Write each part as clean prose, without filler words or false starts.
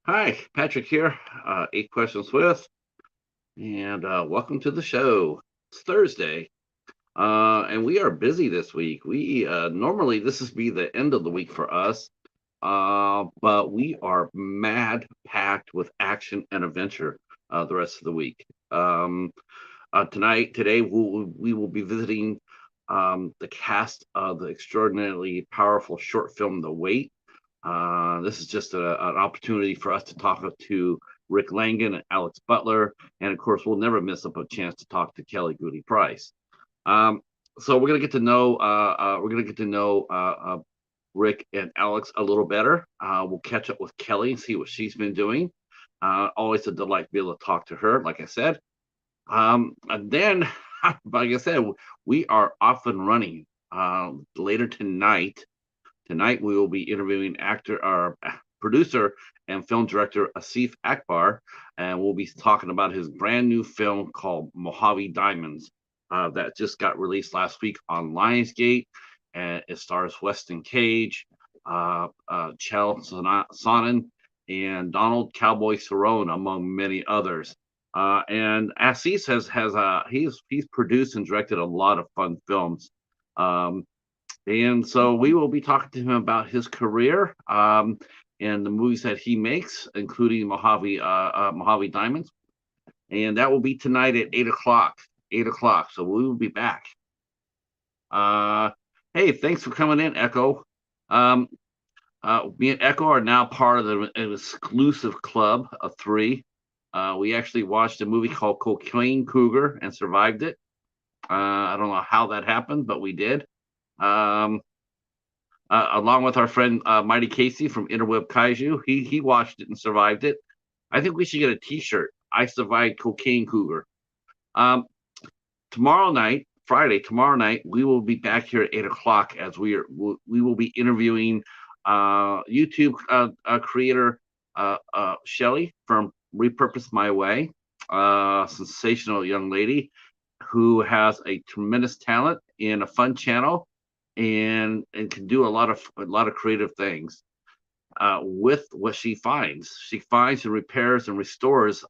Hi, Patrick here, Eight Questions With, and welcome to the show. It's Thursday, and we are busy this week. We normally this is be the end of the week for us, but we are mad packed with action and adventure the rest of the week. Today, we will be visiting the cast of the extraordinarily powerful short film The Wait. This is just an opportunity for us to talk to Rik Langan and Alex Butler, and of course, we'll never miss up a chance to talk to Kelly Goudie-Price. Um, so we're gonna get to know Rik and Alex a little better. We'll catch up with Kelly and see what she's been doing. Always a delight to be able to talk to her, like I said. And then, like I said, we are off and running. Later tonight, we will be interviewing actor or producer and film director Asif Akbar, and we'll be talking about his brand new film called Mojave Diamonds that just got released last week on Lionsgate, and it stars Weston Cage, Chell Sonnen, and Donald Cowboy Cerrone, among many others. And Assis he's produced and directed a lot of fun films. Um, and so we will be talking to him about his career and the movies that he makes, including Mojave Diamonds. And that will be tonight at 8 o'clock. 8 o'clock. So we will be back. Uh, hey, thanks for coming in, Echo. Um, Me and Echo are now part of an exclusive club of three. We actually watched a movie called Cocaine Cougar and survived it. I don't know how that happened, but we did. Um, Along with our friend Mighty Casey from Interweb Kaiju. He watched it and survived it. I think we should get a T-shirt. I survived Cocaine Cougar. Um, Tomorrow night, Friday, tomorrow night, we will be back here at 8 o'clock as we will be interviewing YouTube creator Shelly from Repurpose My Way, sensational young lady who has a tremendous talent and a fun channel and can do a lot of creative things with what she finds. She finds and repairs and restores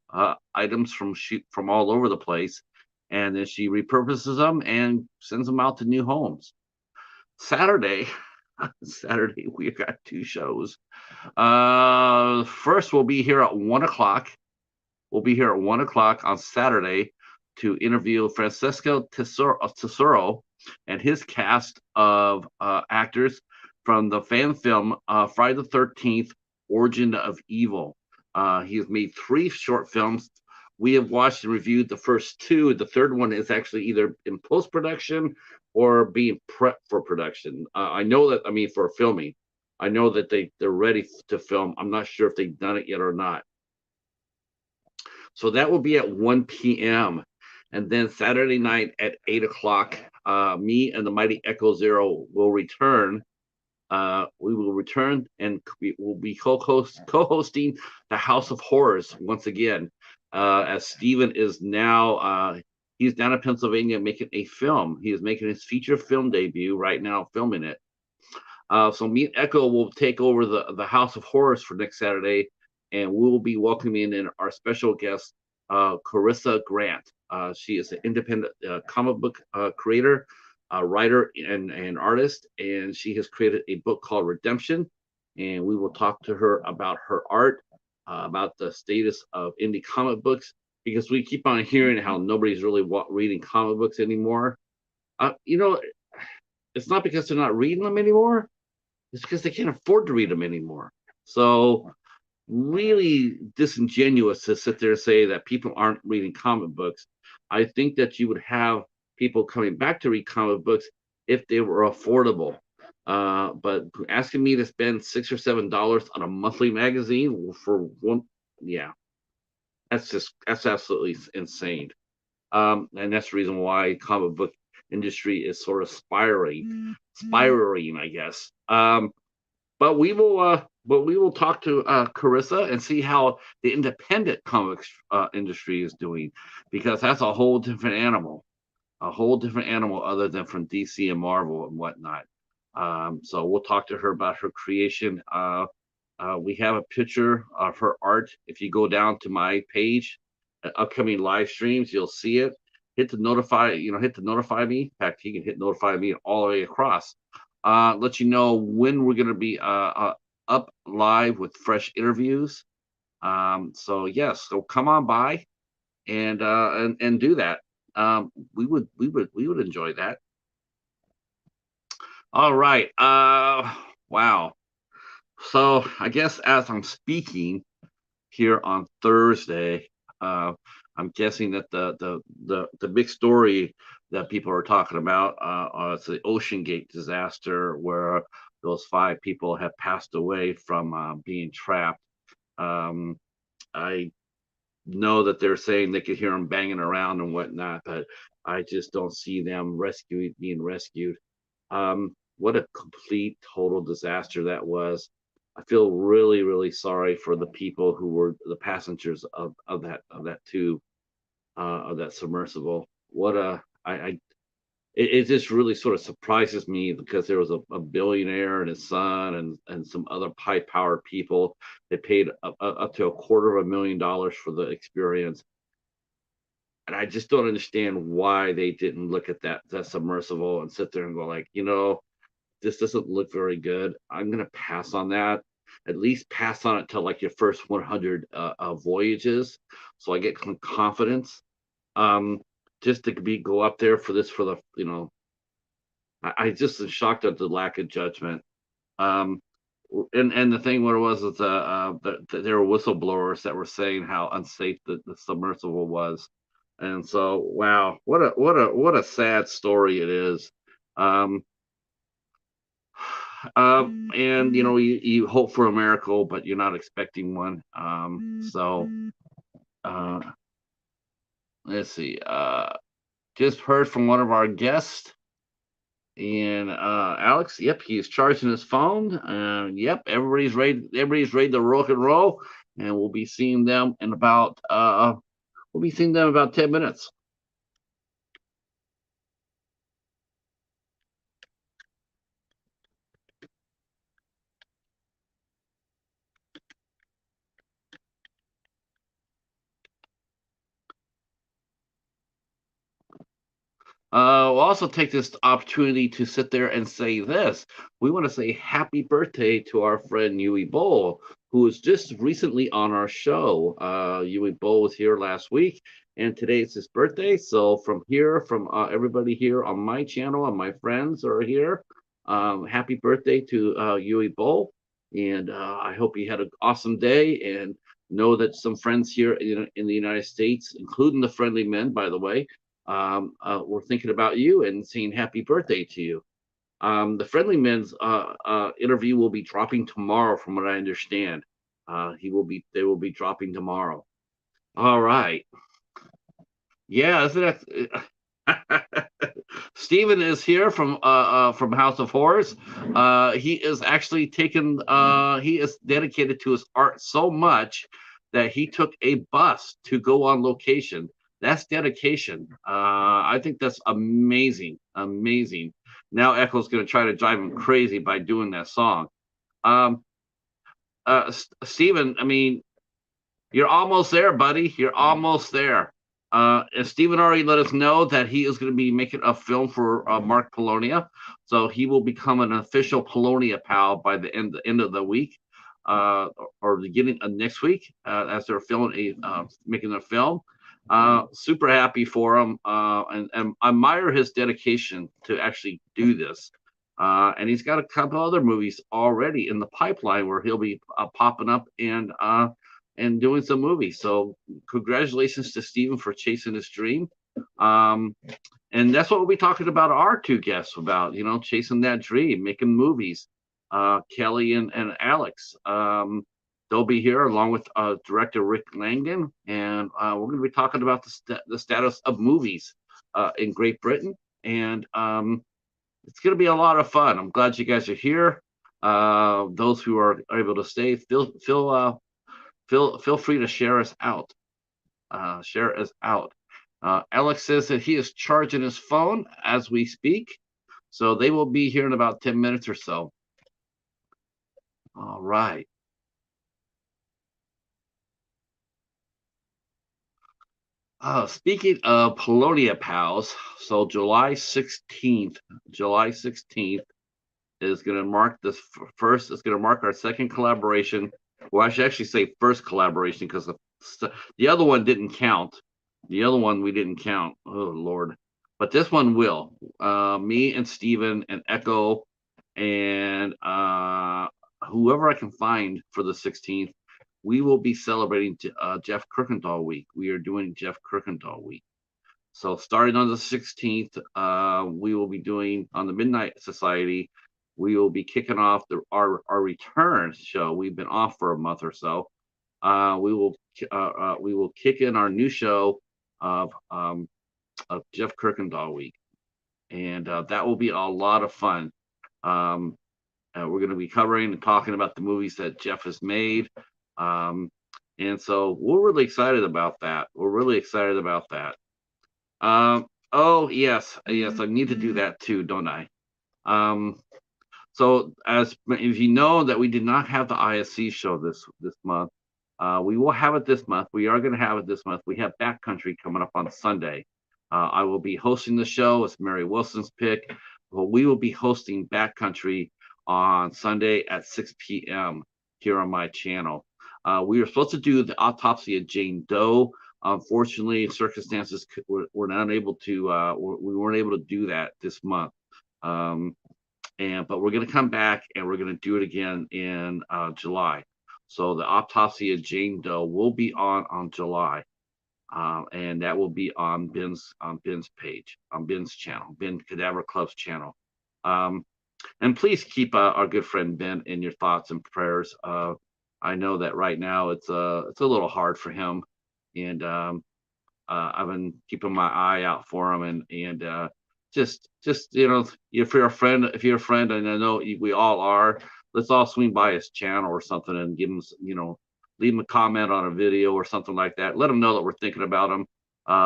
items from all over the place, and then she repurposes them and sends them out to new homes. Saturday, Saturday we got two shows. First, we'll be here at 1 o'clock. We'll be here at 1 o'clock on Saturday to interview Francesco Tesoro and his cast of actors from the fan film Friday the 13th, Origin of Evil. He has made three short films. We have watched and reviewed the first two. The third one is actually either in post production or being prepped for production. I know that, I mean, for filming. I know that they're ready to film. I'm not sure if they've done it yet or not. So that will be at 1 p.m. And then Saturday night at 8 o'clock, me and the Mighty Echo Zero will return. We will return and we will be co-hosting the House of Horrors once again, as Steven is now he's down in Pennsylvania making a film. He is making his feature film debut right now, filming it. So me and Echo will take over the House of Horrors for next Saturday, and we will be welcoming in our special guest, Carissa Grant. She is an independent comic book creator, writer, and artist, and she has created a book called Redemption. And we will talk to her about her art, about the status of indie comic books, because we keep on hearing how nobody's really reading comic books anymore. You know, it's not because they're not reading them anymore. It's because they can't afford to read them anymore. So really disingenuous to sit there and say that people aren't reading comic books. I think that you would have people coming back to read comic books if they were affordable. But asking me to spend $6 or $7 on a monthly magazine for one, yeah, that's absolutely insane. And that's the reason why comic book industry is sort of spiraling, I guess. But we will talk to Carissa and see how the independent comics industry is doing, because that's a whole different animal other than from DC and Marvel and whatnot. So we'll talk to her about her creation. We have a picture of her art. If you go down to my page, upcoming live streams, you'll see it. Hit the notify, hit the notify me. In fact, you can hit notify me all the way across. Let you know when we're going to be up live with fresh interviews. So yes, so come on by and do that. We would enjoy that. All right. Wow. So I guess as I'm speaking here on Thursday, uh, I'm guessing that the big story that people are talking about is the Ocean Gate disaster, where those 5 people have passed away from being trapped. Um, I know that they're saying they could hear them banging around and whatnot, but I just don't see them being rescued. What a complete total disaster that was. I feel really, really sorry for the people who were the passengers of that tube, of that submersible. What a I it just really sort of surprises me because there was a billionaire and his son and some other high powered people. They paid up to $250,000 for the experience, and I just don't understand why they didn't look at that submersible and sit there and go like, this doesn't look very good. I'm gonna pass on that. At least pass on it till like your first 100 voyages, so I get some confidence. Um, just to go up there for this for the I just am shocked at the lack of judgment. Um, and the thing what it was is there were whistleblowers that were saying how unsafe the submersible was, and so wow, what a sad story it is. Um, and you hope for a miracle, but you're not expecting one. So uh, let's see. Just heard from one of our guests. And Alex, yep, he's charging his phone. Yep, everybody's ready to rock and roll, and we'll be seeing them about 10 minutes. We'll also take this opportunity to sit there and say this. We want to say happy birthday to our friend Yui Bowl, who was just recently on our show. Yui Bowl was here last week, and today is his birthday. So from everybody here on my channel and my friends are here, happy birthday to Yui Bowl, and I hope you had an awesome day. And know that some friends here in the United States, including the Friendly Men, by the way, we're thinking about you and saying happy birthday to you. The Friendly Men's interview will be dropping tomorrow, from what I understand. They will be dropping tomorrow. All right. Yeah, isn't that? Stephen is here from House of Horrors. He is actually taken. He is dedicated to his art so much that he took a bus to go on location. That's dedication. I think that's amazing. Amazing. Now Echo's going to try to drive him crazy by doing that song. Um, Stephen, I mean, you're almost there, buddy. You're almost there. And Stephen already let us know that he is going to be making a film for Mark Polonia, so he will become an official Polonia pal by the end of the week, or beginning of next week, as they're making their film. Super happy for him, and admire his dedication to actually do this. And he's got a couple other movies already in the pipeline where he'll be popping up and doing some movies. So congratulations to Stephen for chasing his dream. Um, and that's what we'll be talking about our 2 guests about, chasing that dream, making movies. Kelly and Alex. They'll be here along with director Rik Langan, and we're going to be talking about the status of movies in Great Britain. And it's going to be a lot of fun. I'm glad you guys are here. Those who are able to stay, feel free to share us out. Share us out. Alex says that he is charging his phone as we speak, so they will be here in about 10 minutes or so. All right. Speaking of Polonia Pals, so July 16th is going to mark this first. It's going to mark our second collaboration. Well, I should actually say first collaboration because the other one didn't count. The other one we didn't count. Oh Lord, but this one will. Me and Steven and Echo and whoever I can find for the 16th, we will be celebrating Jeff Kirkendall week. We are doing Jeff Kirkendall week. So starting on the 16th, we will be doing on the Midnight Society. We will be kicking off our return show. We've been off for a month or so. We will kick in our new show of Jeff Kirkendall week, and that will be a lot of fun. Um, we're going to be covering and talking about the movies that Jeff has made. And so we're really excited about that. We're really excited about that. Oh yes, yes, I need to do that too, don't I? Um, so as if you know that we did not have the ISC show this month, we will have it this month. We are going to have it this month. We have Backcountry coming up on Sunday. I will be hosting the show. It's Mary Wilson's pick. Well, we will be hosting Backcountry on Sunday at 6 p.m. here on my channel. We were supposed to do the autopsy of Jane Doe. Unfortunately, circumstances were not able to. We weren't able to do that this month. But we're going to come back and we're going to do it again in July. So the autopsy of Jane Doe will be on July, and that will be on Ben's page, on Ben's channel, Ben Cadaver Club's channel. And please keep our good friend Ben in your thoughts and prayers. I know that right now it's a little hard for him, and I've been keeping my eye out for him, and just if you're a friend, and I know we all are, let's all swing by his channel or something and give him, leave him a comment on a video or something like that. Let him know that we're thinking about him.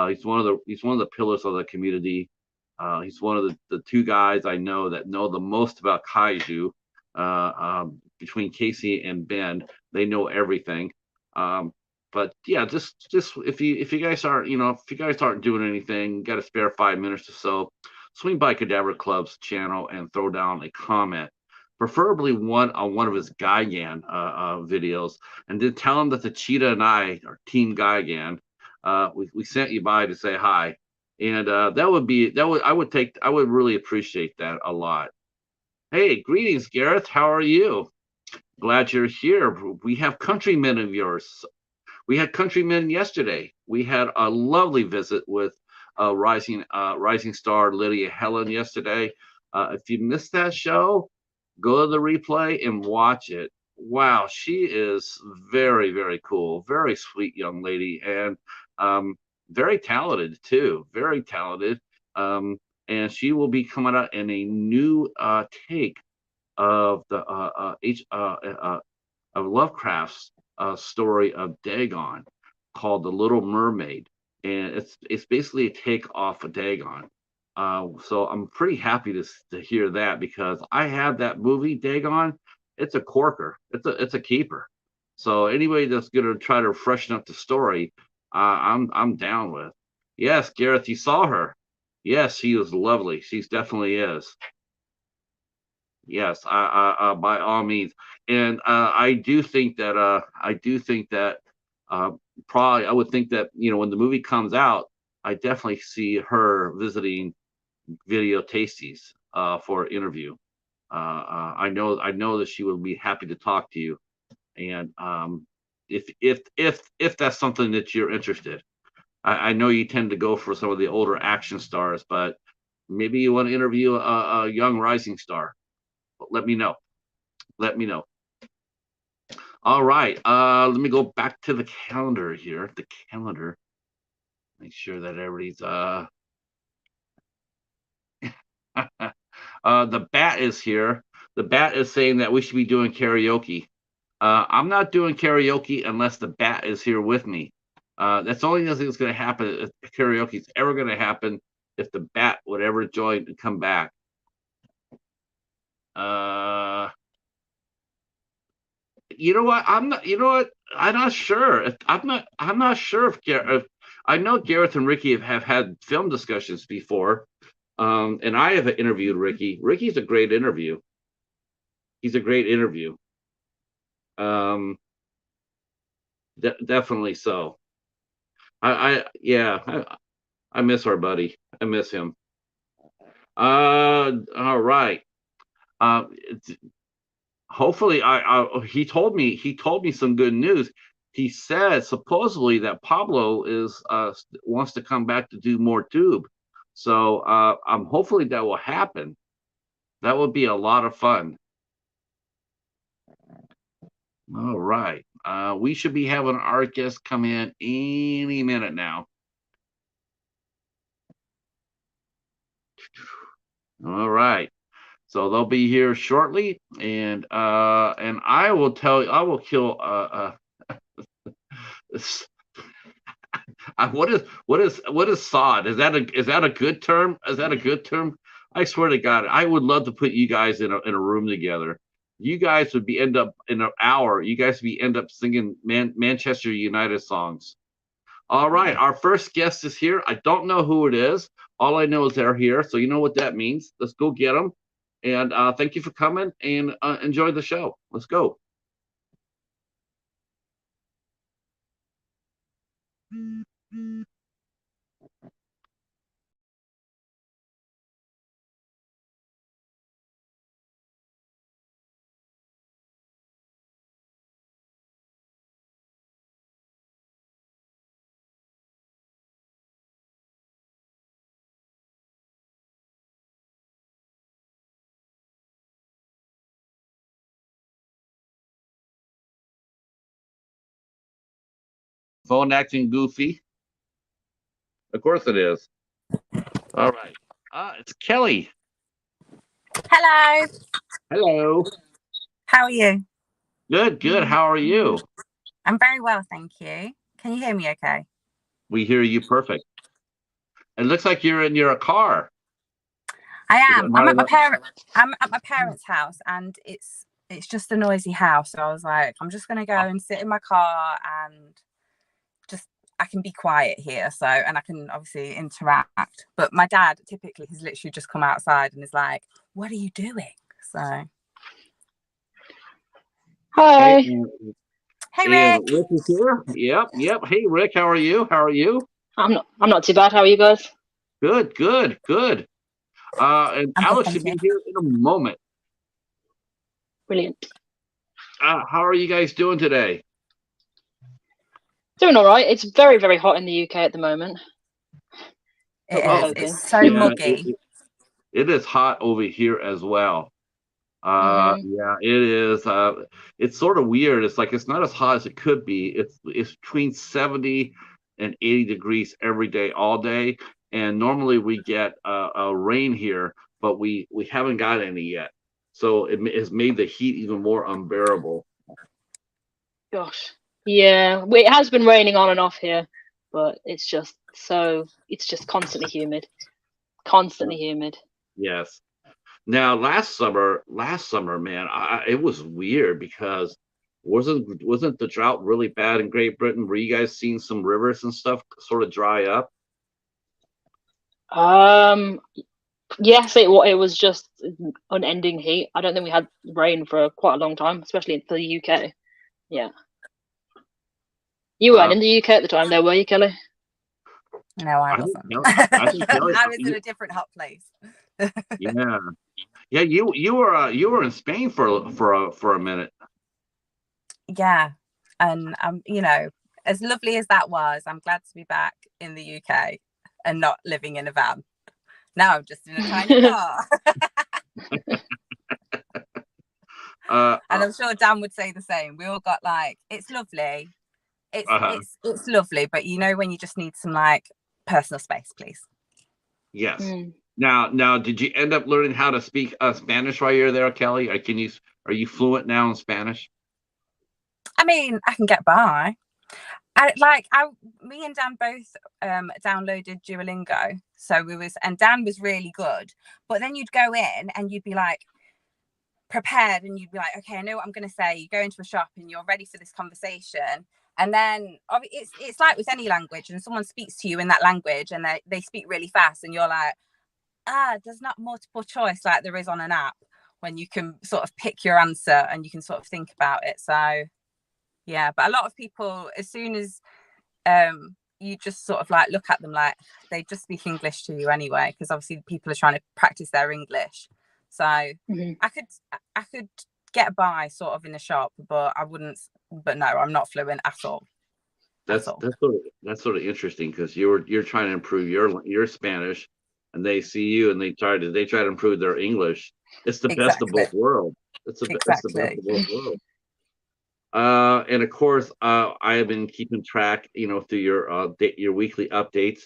He's one of the pillars of the community. He's one of the two guys I know that know the most about kaiju. Between Casey and Ben, they know everything. But yeah, just if you guys aren't doing anything, got a spare 5 minutes or so, swing by Cadaver Club's channel and throw down a comment, preferably one on one of his Gigan videos, and then tell him that the Cheetah and I are Team Gigan. We sent you by to say hi, and I would really appreciate that a lot. Hey, greetings, Gareth. How are you? Glad you're here. We have countrymen of yours. We had countrymen yesterday. We had a lovely visit with rising star Lydia Helen yesterday. If you missed that show, go to the replay and watch it. Wow, she is very, very cool, very sweet young lady, and very talented too. Very talented. And she will be coming out in a new take of the of Lovecraft's story of Dagon, called The Little Mermaid, and it's basically a take off of Dagon. So I'm pretty happy to hear that, because I have that movie Dagon. It's a corker. It's a keeper. So anybody that's gonna try to freshen up the story, I'm down with. Yes, Gareth, you saw her. Yes, she was lovely. She's definitely is. Yes, by all means, and I do think that probably I would think that when the movie comes out, I definitely see her visiting Video Tasties for an interview. I know that she would be happy to talk to you, and if that's something that you're interested. I know you tend to go for some of the older action stars, but maybe you want to interview a young rising star. Let me know. Let me know. All right. Let me go back to the calendar here. The calendar. Make sure that everybody's the bat is here. The bat is saying that we should be doing karaoke. I'm not doing karaoke unless the bat is here with me. That's the only thing that's going to happen. If karaoke is ever going to happen, if the bat would ever join and come back. You know what? I'm not. You know what? I'm not sure. I'm not sure if I know Gareth and Ricky have had film discussions before, and I have interviewed Ricky. Ricky's a great interview. He's a great interview. Um, definitely so. Yeah, I miss our buddy. I miss him. All right. It's, hopefully, he told me some good news. He said supposedly that Pablo is wants to come back to do more tube. So I'm hopefully that will happen. That would be a lot of fun. All right. We should be having our guest come in any minute now. All right. So they'll be here shortly, and I will kill what is sod? Is that a good term? Is that a good term? I swear to God, I would love to put you guys in a room together. You guys would be end up in an hour. You guys would be end up singing Manchester United songs. All right, our first guest is here. I don't know who it is. All I know is they're here, so you know what that means. Let's go get them. And thank you for coming and enjoy the show. Let's go. Phone acting goofy. Of course it is. All right. It's Kelly. Hello. Hello. How are you? Good, good. How are you? I'm very well, thank you. Can you hear me okay? We hear you perfect. It looks like you're in your car. I am. I'm at my parents' house, and it's just a noisy house. So I was like, I'm just gonna go and sit in my car and just I can be quiet here. So and I can obviously interact. But my dad typically has literally just come outside and is like, "What are you doing?" So hi. Hey Rick. Rick is here. Yep. Hey Rick, how are you? How are you? I'm not too bad. How are you guys? Good. And I'm Alex good, should be thank here in a moment. Brilliant. How are you guys doing today? Doing all right. It's very, very hot in the UK at the moment. It's so muggy. It is hot over here as well. Yeah, it is. It's sort of weird. It's like it's not as hot as it could be. It's between 70 and 80 degrees every day, all day. And normally we get a rain here, but we haven't got any yet. So it has made the heat even more unbearable. Gosh, yeah. It has been raining on and off here, but it's just constantly humid. Constantly humid. Yes. Now, last summer, man, it was weird because wasn't the drought really bad in Great Britain? Were you guys seeing some rivers and stuff sort of dry up? Yes, it was just unending heat. I don't think we had rain for quite a long time, especially for the UK. Yeah. You weren't in the UK at the time, though, were you, Kelly? No, I wasn't. I was in a different hot place. Yeah. You were in Spain for a minute. Yeah, and as lovely as that was, I'm glad to be back in the UK and not living in a van. Now I'm just in a tiny car. And I'm sure Dan would say the same. We all got it's lovely. It's lovely, but when you just need some personal space, please. Yes. Now, did you end up learning how to speak Spanish while you're there, Kelly? Are you fluent now in Spanish? I mean, I can get by. Me and Dan both downloaded Duolingo, and Dan was really good. But then you'd go in and you'd be prepared, and you'd be like, okay, I know what I'm going to say. You go into a shop and you're ready for this conversation, And then it's like with any language, and someone speaks to you in that language and they speak really fast, and you're like, there's not multiple choice like there is on an app when you can sort of pick your answer and you can sort of think about it. So yeah, but a lot of people, as soon as you just sort of like look at them, like they just speak English to you anyway, because obviously people are trying to practice their English. So I could get by sort of in the shop, but I wouldn't. But no, I'm not fluent at all. That's sort of interesting, because you're trying to improve your Spanish, and they see you and they try to improve their English. It's the best of both worlds. It's the best of both worlds. And of course, I have been keeping track, through your weekly updates.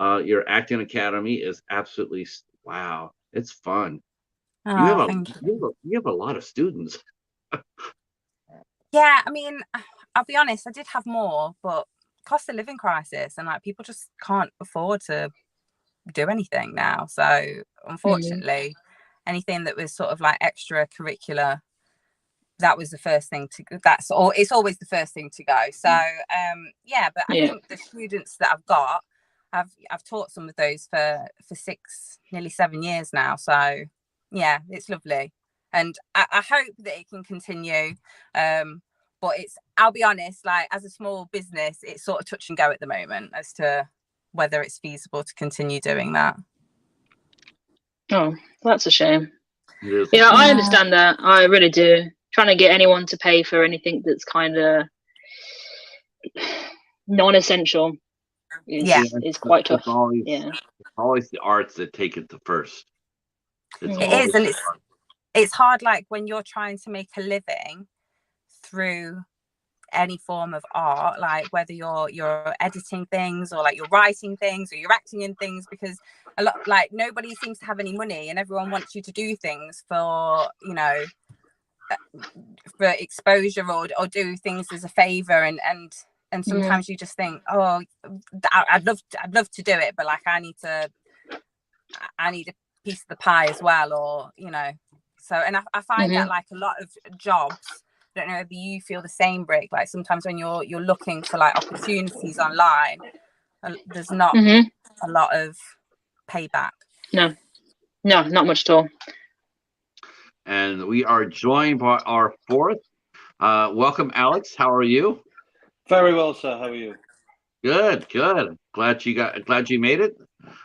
Your acting academy is absolutely wow. It's fun. You have a lot of students. Yeah, I mean, I'll be honest, I did have more, but cost of living crisis, and like people just can't afford to do anything now. So unfortunately, anything that was sort of like extracurricular, that was the first thing to go. It's always the first thing to go. So yeah, but I think the students that I've got, I've taught some of those for nearly 7 years now. So yeah, it's lovely, and I hope that it can continue. But I'll be honest, like as a small business, it's sort of touch and go at the moment as to whether it's feasible to continue doing that. Oh, that's a shame. Yeah, I understand that. I really do. Trying to get anyone to pay for anything that's kind of non-essential is quite tough. It's always the arts that take it the first. It is, and it's hard, like when you're trying to make a living through any form of art, like whether you're editing things or like you're writing things or you're acting in things, because a lot, like nobody seems to have any money and everyone wants you to do things for for exposure or do things as a favor, and sometimes you just think, oh, I'd love to do it, but like I need a piece of the pie as well, or so. And I find that like a lot of jobs, I don't know if you feel the same, Rik, like sometimes when you're looking for like opportunities online, there's not a lot of payback. No, not much at all. And we are joined by our fourth. Welcome, Alex. How are you? Very well, sir. How are you? Good. Glad you made it.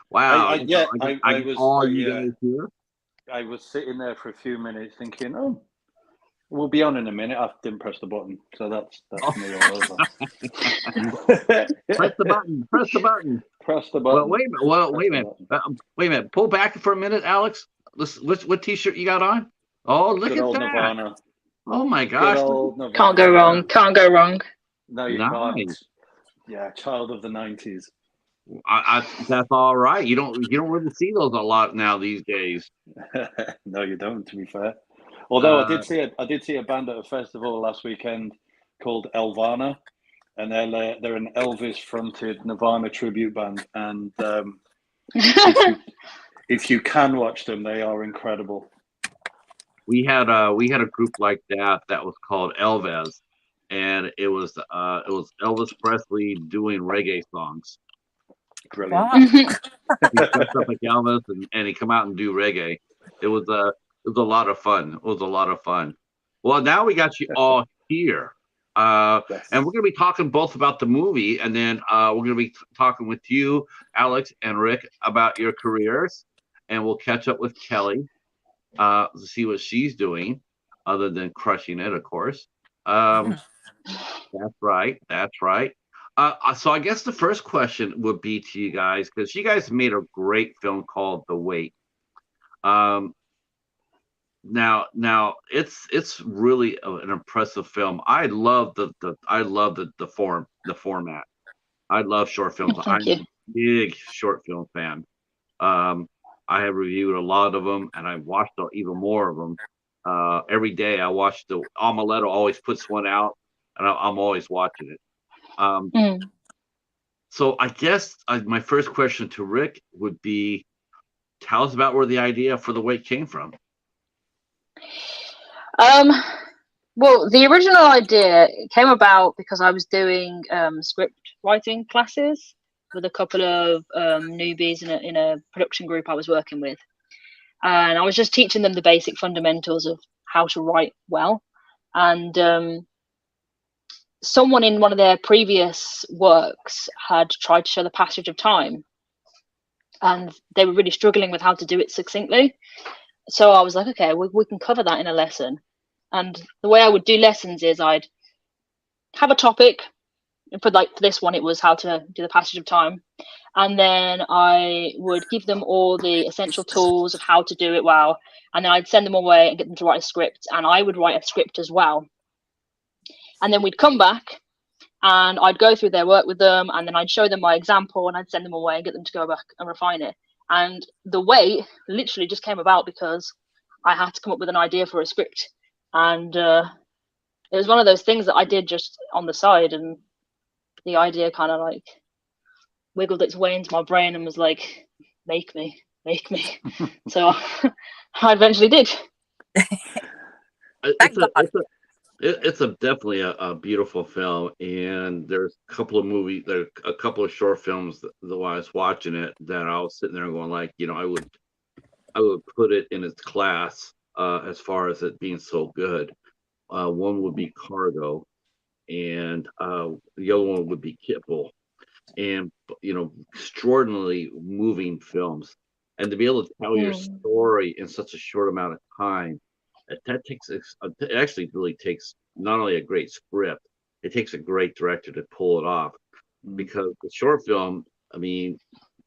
Wow. I was sitting there for a few minutes thinking, oh, we'll be on in a minute. I didn't press the button, so that's me all over. Press the button. Press the button. Well, wait a minute. Pull back for a minute, Alex. What T-shirt you got on? Oh, look at that! Nirvana. Oh my gosh! Can't go wrong. No, you can't. Yeah, child of the 90s. That's all right. You don't really see those a lot now these days. No, you don't. To be fair, although I did see a band at a festival last weekend called Elvana, and they're an Elvis-fronted Nirvana tribute band, and if you can watch them, they are incredible. We had a group like that was called Elvis, and it was Elvis Presley doing reggae songs. Brilliant. Wow. He dressed up like Elvis and he come out and do reggae. It was a lot of fun. Well, now we got you all here. Yes. And we're going to be talking both about the movie, and then we're going to be talking with you, Alex and Rik, about your careers, and we'll catch up with Kelly to see what she's doing, other than crushing it, of course. That's right. So I guess the first question would be to you guys, because you guys made a great film called The Wait. Now it's really an impressive film. I love the format. I love short films. I'm a big short film fan. I have reviewed a lot of them, and I've watched even more of them. Every day I watch the Omeletto always puts one out, and I'm always watching it. So I guess my first question to Rik would be, tell us about where the idea for The Wait came from. Well, the original idea came about because I was doing script writing classes with a couple of newbies in a production group I was working with, and I was just teaching them the basic fundamentals of how to write well. And someone in one of their previous works had tried to show the passage of time, and they were really struggling with how to do it succinctly. So I was like, okay, we can cover that in a lesson. And the way I would do lessons is I'd have a topic. For this one, it was how to do the passage of time. And then I would give them all the essential tools of how to do it well. And then I'd send them away and get them to write a script. And I would write a script as well. And then we'd come back and I'd go through their work with them. And then I'd show them my example and I'd send them away and get them to go back and refine it. And the wait literally just came about because I had to come up with an idea for a script. And it was one of those things that I did just on the side, and the idea kind of like wiggled its way into my brain and was like, make me. So I eventually did. It's definitely a beautiful film, and there's a couple of short films that while I was watching it that I was sitting there going like, I would put it in its class as far as it being so good. One would be Cargo, and the other one would be Kitbull, and extraordinarily moving films, and to be able to tell your story in such a short amount of time, that takes it actually really takes not only a great script, it takes a great director to pull it off, because the short film, I mean,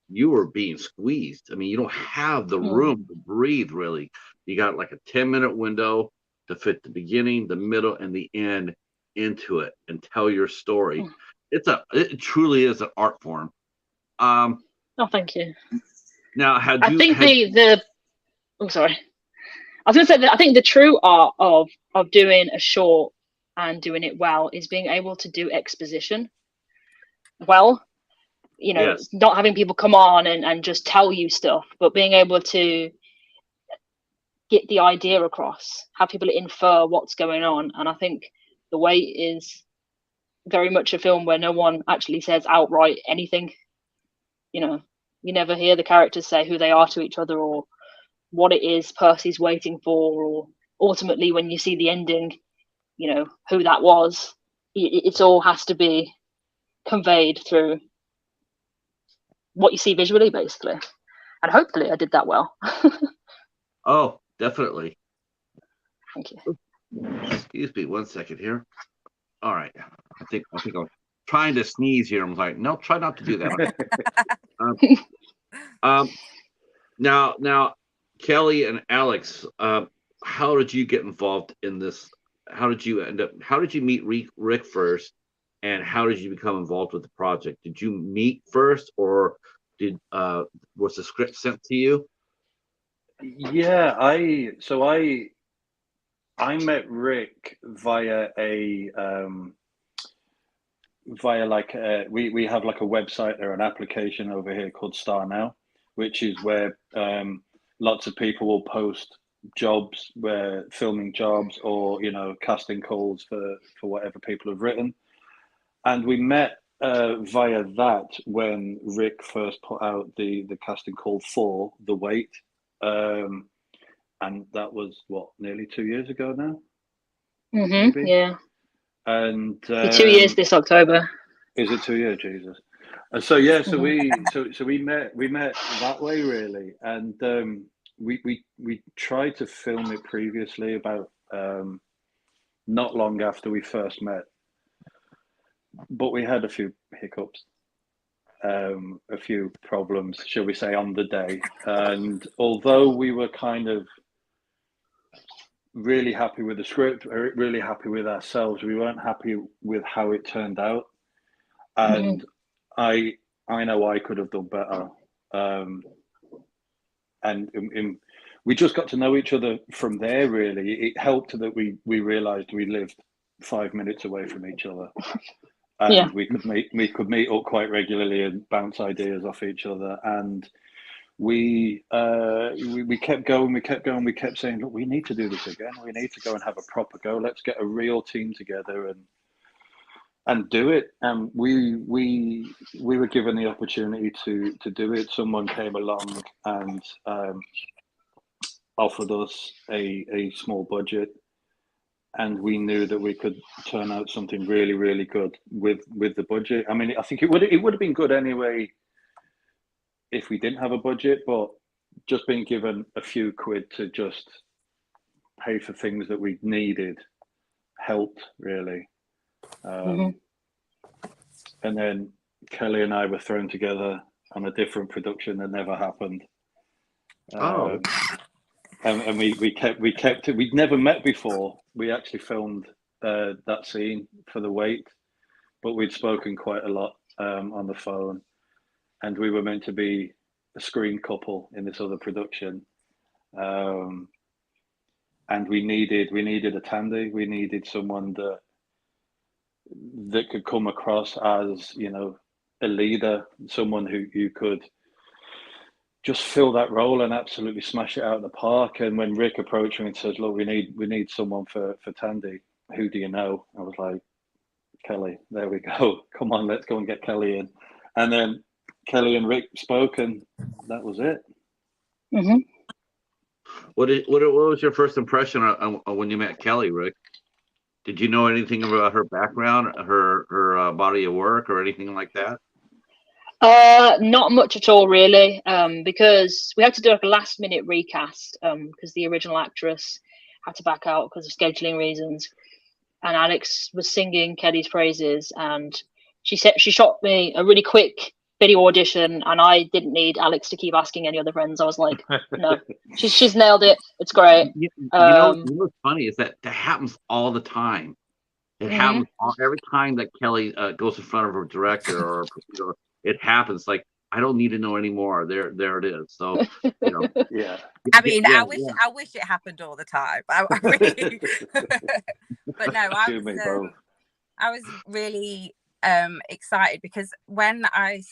you were being squeezed. I mean, you don't have the room to breathe, really. You got like a 10-minute window to fit the beginning, the middle, and the end into it and tell your story. It truly is an art form. Oh, thank you. Now, I think I'm sorry. I was going to say that I think the true art of doing a short and doing it well is being able to do exposition well. Yes. Not having people come on and just tell you stuff, but being able to get the idea across, have people infer what's going on. And I think The Wait is very much a film where no one actually says outright anything. You never hear the characters say who they are to each other or what it is Percy's waiting for, or ultimately when you see the ending, who that was. It all has to be conveyed through what you see visually, basically. And hopefully I did that well. Oh, definitely. Thank you. Excuse me 1 second here. All right. I think I'm trying to sneeze here. I'm like, no, try not to do that. Now, Kelly and Alex, how did you get involved in this? How did you meet Rik first, and how did you become involved with the project? Did you meet first, or was the script sent to you? Yeah, I met Rik via we have like a website or an application over here called Star Now, which is where lots of people will post jobs, where filming jobs or casting calls for whatever people have written. And we met via that when Rik first put out the casting call for The Wait, and that was nearly 2 years ago now. Mm-hmm, yeah. And 2 years this October. Is it 2 years? Jesus. And so yeah, so we met that way really, and we tried to film it previously about not long after we first met, but we had a few hiccups, a few problems, shall we say, on the day. And although we were kind of really happy with the script, really happy with ourselves, we weren't happy with how it turned out. And I know I could have done better. And we just got to know each other from there, really. It helped that we realised we lived 5 minutes away from each other. And we could meet up quite regularly and bounce ideas off each other. And we kept going, we kept saying, look, we need to do this again. We need to go and have a proper go. Let's get a real team together and do it. And we were given the opportunity to do it. Someone came along and offered us a small budget, and we knew that we could turn out something really, really good with the budget. I mean, I think it would have been good anyway if we didn't have a budget, but just being given a few quid to just pay for things that we needed helped, really. And then Kelly and I were thrown together on a different production that never happened. And we kept it. We'd never met before. We actually filmed that scene for The Wait, but we'd spoken quite a lot on the phone, and we were meant to be a screen couple in this other production. And we needed a Tandy. We needed someone that could come across as, you know, a leader, someone who could just fill that role and absolutely smash it out of the park. And when Rik approached me and says, look, we need someone for Tandy, who do you know? I was like, Kelly. There we go. Come on, let's go and get Kelly in. And then Kelly and Rik spoke, and that was it. What was your first impression when you met Kelly, Rik? Did you know anything about her background, her body of work, or anything like that? Not much at all, really, because we had to do like a last-minute recast because the original actress had to back out because of scheduling reasons, and Alex was singing Kelly's praises, and she shot me a really quick video audition, and I didn't need Alex to keep asking any other friends. I was like, no, she's nailed it. It's great. You know what's funny is that happens all the time. It happens every time that Kelly goes in front of her director or it happens. Like, I don't need to know anymore. There it is. So, you know, yeah. I mean, I wish it happened all the time. I really, but no, I was really excited because when I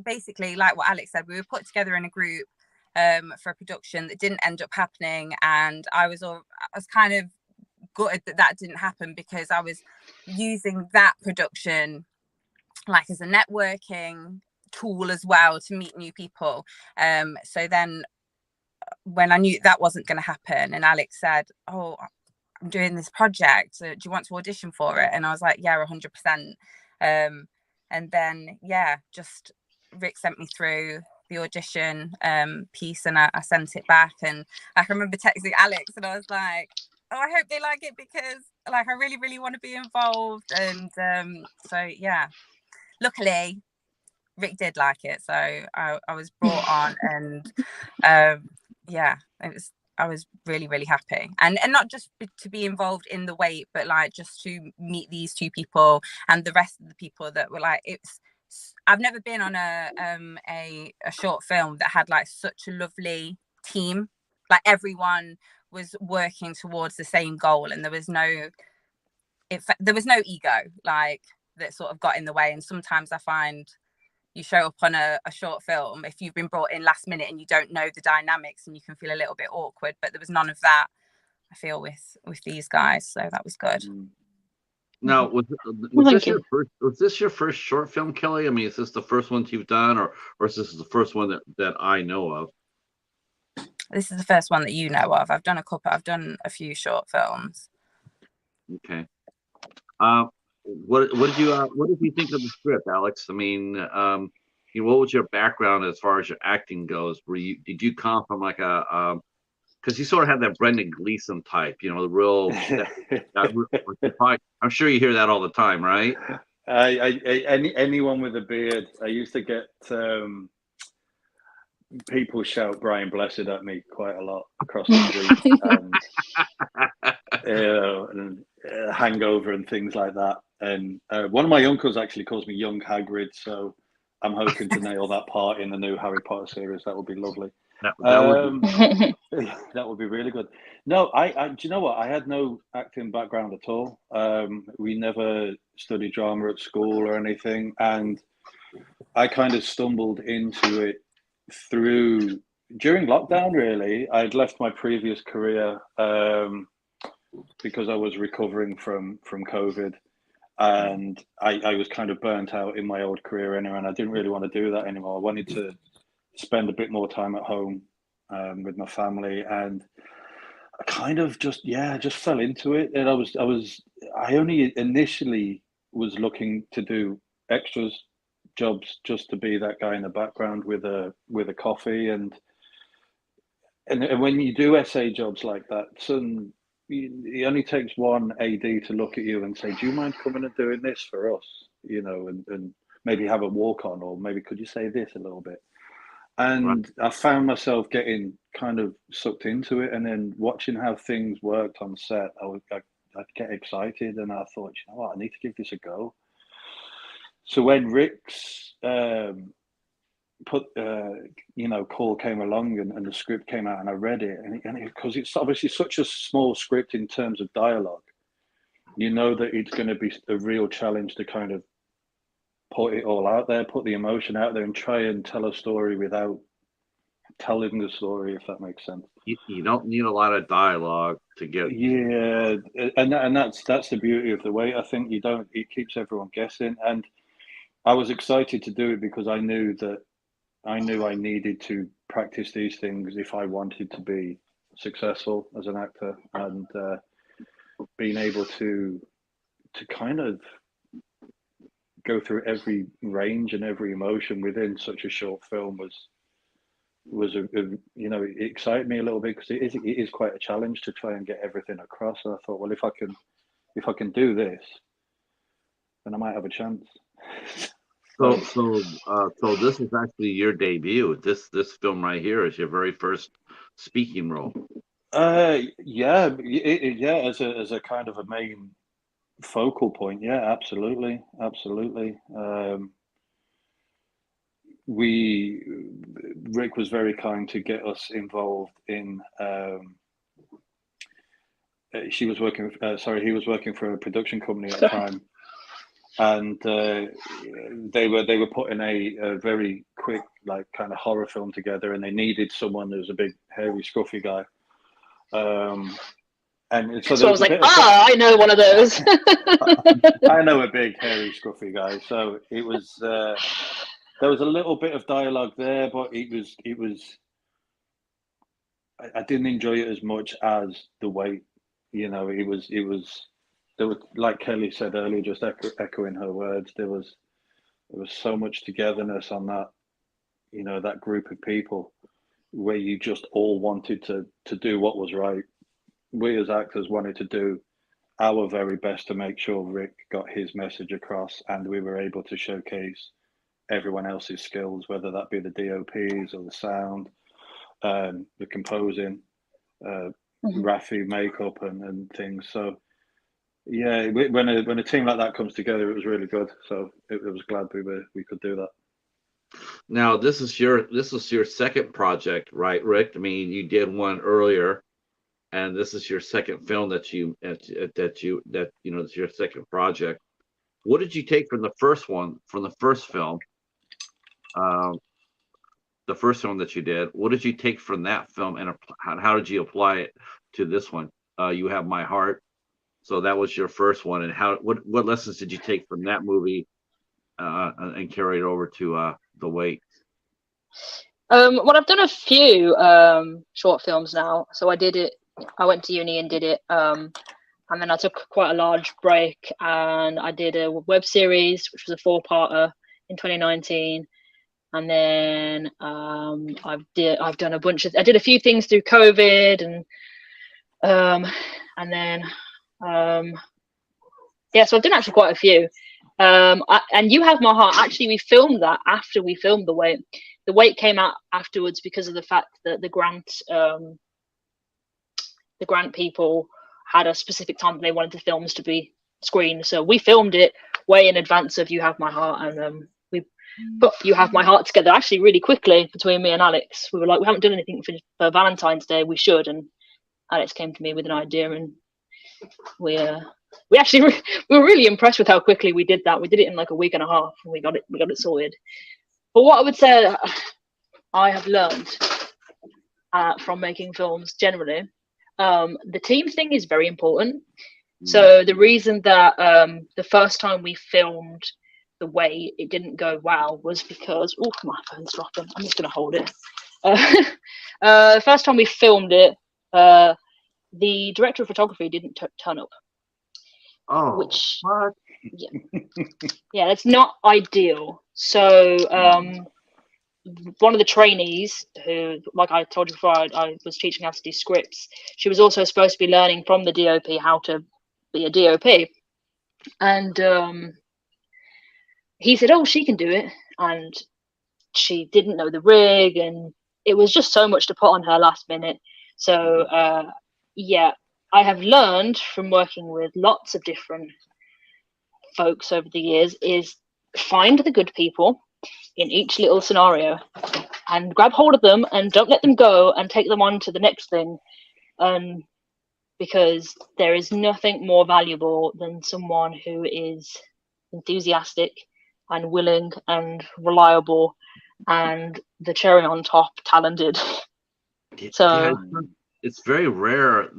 basically, like what Alex said, we were put together in a group for a production that didn't end up happening, and I was kind of gutted that didn't happen because I was using that production like as a networking tool as well to meet new people. So then when I knew that wasn't going to happen, and Alex said, oh, I'm doing this project, do you want to audition for it? And I was like, yeah, 100%. And then just Rik sent me through the audition piece, and I sent it back, and I can remember texting Alex, and I was like, oh, I hope they like it because like I really, really want to be involved. And so yeah, luckily Rik did like it, so I was brought on, and I was really, really happy, and not just to be involved in The Wait, but like just to meet these two people and the rest of the people that were like, I've never been on a short film that had like such a lovely team. Like everyone was working towards the same goal, and there was no ego like that sort of got in the way. And sometimes I find you show up on a short film, if you've been brought in last minute and you don't know the dynamics, and you can feel a little bit awkward, but there was none of that, I feel, with these guys, so that was good. Now, was this your first short film, Kelly? I mean, is this the first one you've done, or is this the first one that I know of? This is the first one that you know of. I've done a few short films. Okay. What did you think of the script, Alex? I mean, what was your background as far as your acting goes? Did you come from like because you sort of had that Brendan Gleeson type, you know, the real. I'm sure you hear that all the time, right? Anyone with a beard. I used to get people shout Brian Blessed at me quite a lot across the street, and Hangover and things like that. And one of my uncles actually calls me Young Hagrid, so I'm hoping to nail that part in the new Harry Potter series. That would be lovely. That would be really good. No, do you know what? I had no acting background at all. We never studied drama at school or anything, and I kind of stumbled into it during lockdown. Really, I'd left my previous career because I was recovering from COVID, and I was kind of burnt out in my old career anyway, and I didn't really want to do that anymore. I wanted to spend a bit more time at home with my family, and I kind of just fell into it. And I only initially was looking to do extras jobs, just to be that guy in the background with a coffee, and when you do essay jobs like that, it only takes one AD to look at you and say, do you mind coming and doing this for us, and maybe have a walk on, or maybe could you say this a little bit. And I found myself getting kind of sucked into it, and then watching how things worked on set, I'd get excited, and I thought, you know what, I need to give this a go. So when Rik's call came along, and the script came out, and I read it, and because it's obviously such a small script in terms of dialogue, that it's going to be a real challenge to kind of put it all out there, put the emotion out there, and try and tell a story without telling the story, if that makes sense. You don't need a lot of dialogue to get. Yeah, and that's the beauty of the Wait. I think it keeps everyone guessing, and I was excited to do it because I knew I needed to practice these things if I wanted to be successful as an actor, and being able to kind of go through every range and every emotion within such a short film it excited me a little bit, because it is quite a challenge to try and get everything across. And I thought, well, if I can do this, then I might have a chance. So this is actually your debut. This film right here is your very first speaking role. Yeah, as a kind of a main focal point. Yeah, absolutely. Rik was very kind to get us involved in. He was working for a production company at the time, and they were putting a very quick, like, kind of horror film together, and they needed someone who was a big, hairy, scruffy guy. And so I was like, I know one of those. I know a big, hairy, scruffy guy. So it was. There was a little bit of dialogue there, but it was. I didn't enjoy it as much as The Wait. It was. There was, like Kelly said earlier, just echoing her words. There was so much togetherness on that. That group of people, where you just all wanted to do what was right. We as actors wanted to do our very best to make sure Rik got his message across, and we were able to showcase everyone else's skills, whether that be the DOPs or the sound, the composing, Rafi makeup and things. So yeah, when a team like that comes together, it was really good. So it was glad we could do that. Now this is your second project, right, Rik? I mean, you did one earlier, and this is your second film it's your second project. What did you take from the first film, the first film that you did? What did you take from that film, and how did you apply it to this one? You Have My Heart. So that was your first one, and what lessons did you take from that movie and carry it over to The Wait? Well, I've done a few short films now. So I went to uni and did it, and then I took quite a large break, and I did a web series, which was a 4-parter in 2019. And then I've done I did a few things through COVID, and then so I've done actually quite a few. And You Have My Heart, actually, we filmed that after we filmed The Wait. The Wait came out afterwards because of the fact that the grant people had a specific time they wanted the films to be screened. So we filmed it way in advance of You Have My Heart, and we put You Have My Heart together actually really quickly between me and Alex. We were like, we haven't done anything for Valentine's Day, we should. And Alex came to me with an idea, and we were really impressed with how quickly we did that. We did it in like a week and a half, and we got it sorted. But what I would say, I have learned from making films generally, the team thing is very important. So the reason that the first time we filmed The Wait, it didn't go well was because, oh, my phone's dropping. I'm just going to hold it. The first time we filmed it, the director of photography didn't turn up. Oh, which, what? Yeah, that's not ideal. So one of the trainees who, like I told you before, I was teaching how to do scripts. She was also supposed to be learning from the DOP how to be a DOP. And he said, oh, she can do it. And she didn't know the rig, and it was just so much to put on her last minute. So, yeah, I have learned from working with lots of different folks over the years is find the good people in each little scenario and grab hold of them and don't let them go and take them on to the next thing. Because there is nothing more valuable than someone who is enthusiastic and willing and reliable and the cherry on top, talented. So it's very rare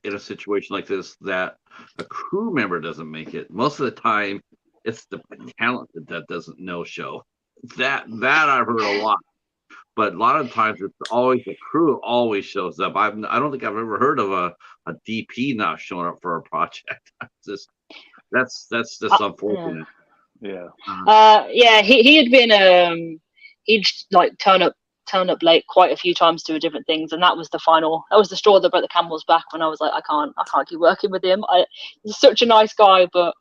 in a situation like this that a crew member doesn't make it. Most of the time, it's the talent that doesn't no-show. That I've heard a lot, but a lot of times it's always the crew always shows up. I don't think I've ever heard of a DP not showing up for a project. That's just unfortunate. Yeah. He had been he'd like turn up late quite a few times to different things, and that was the straw that broke the camel's back when I was like, I can't keep working with him. He's such a nice guy, but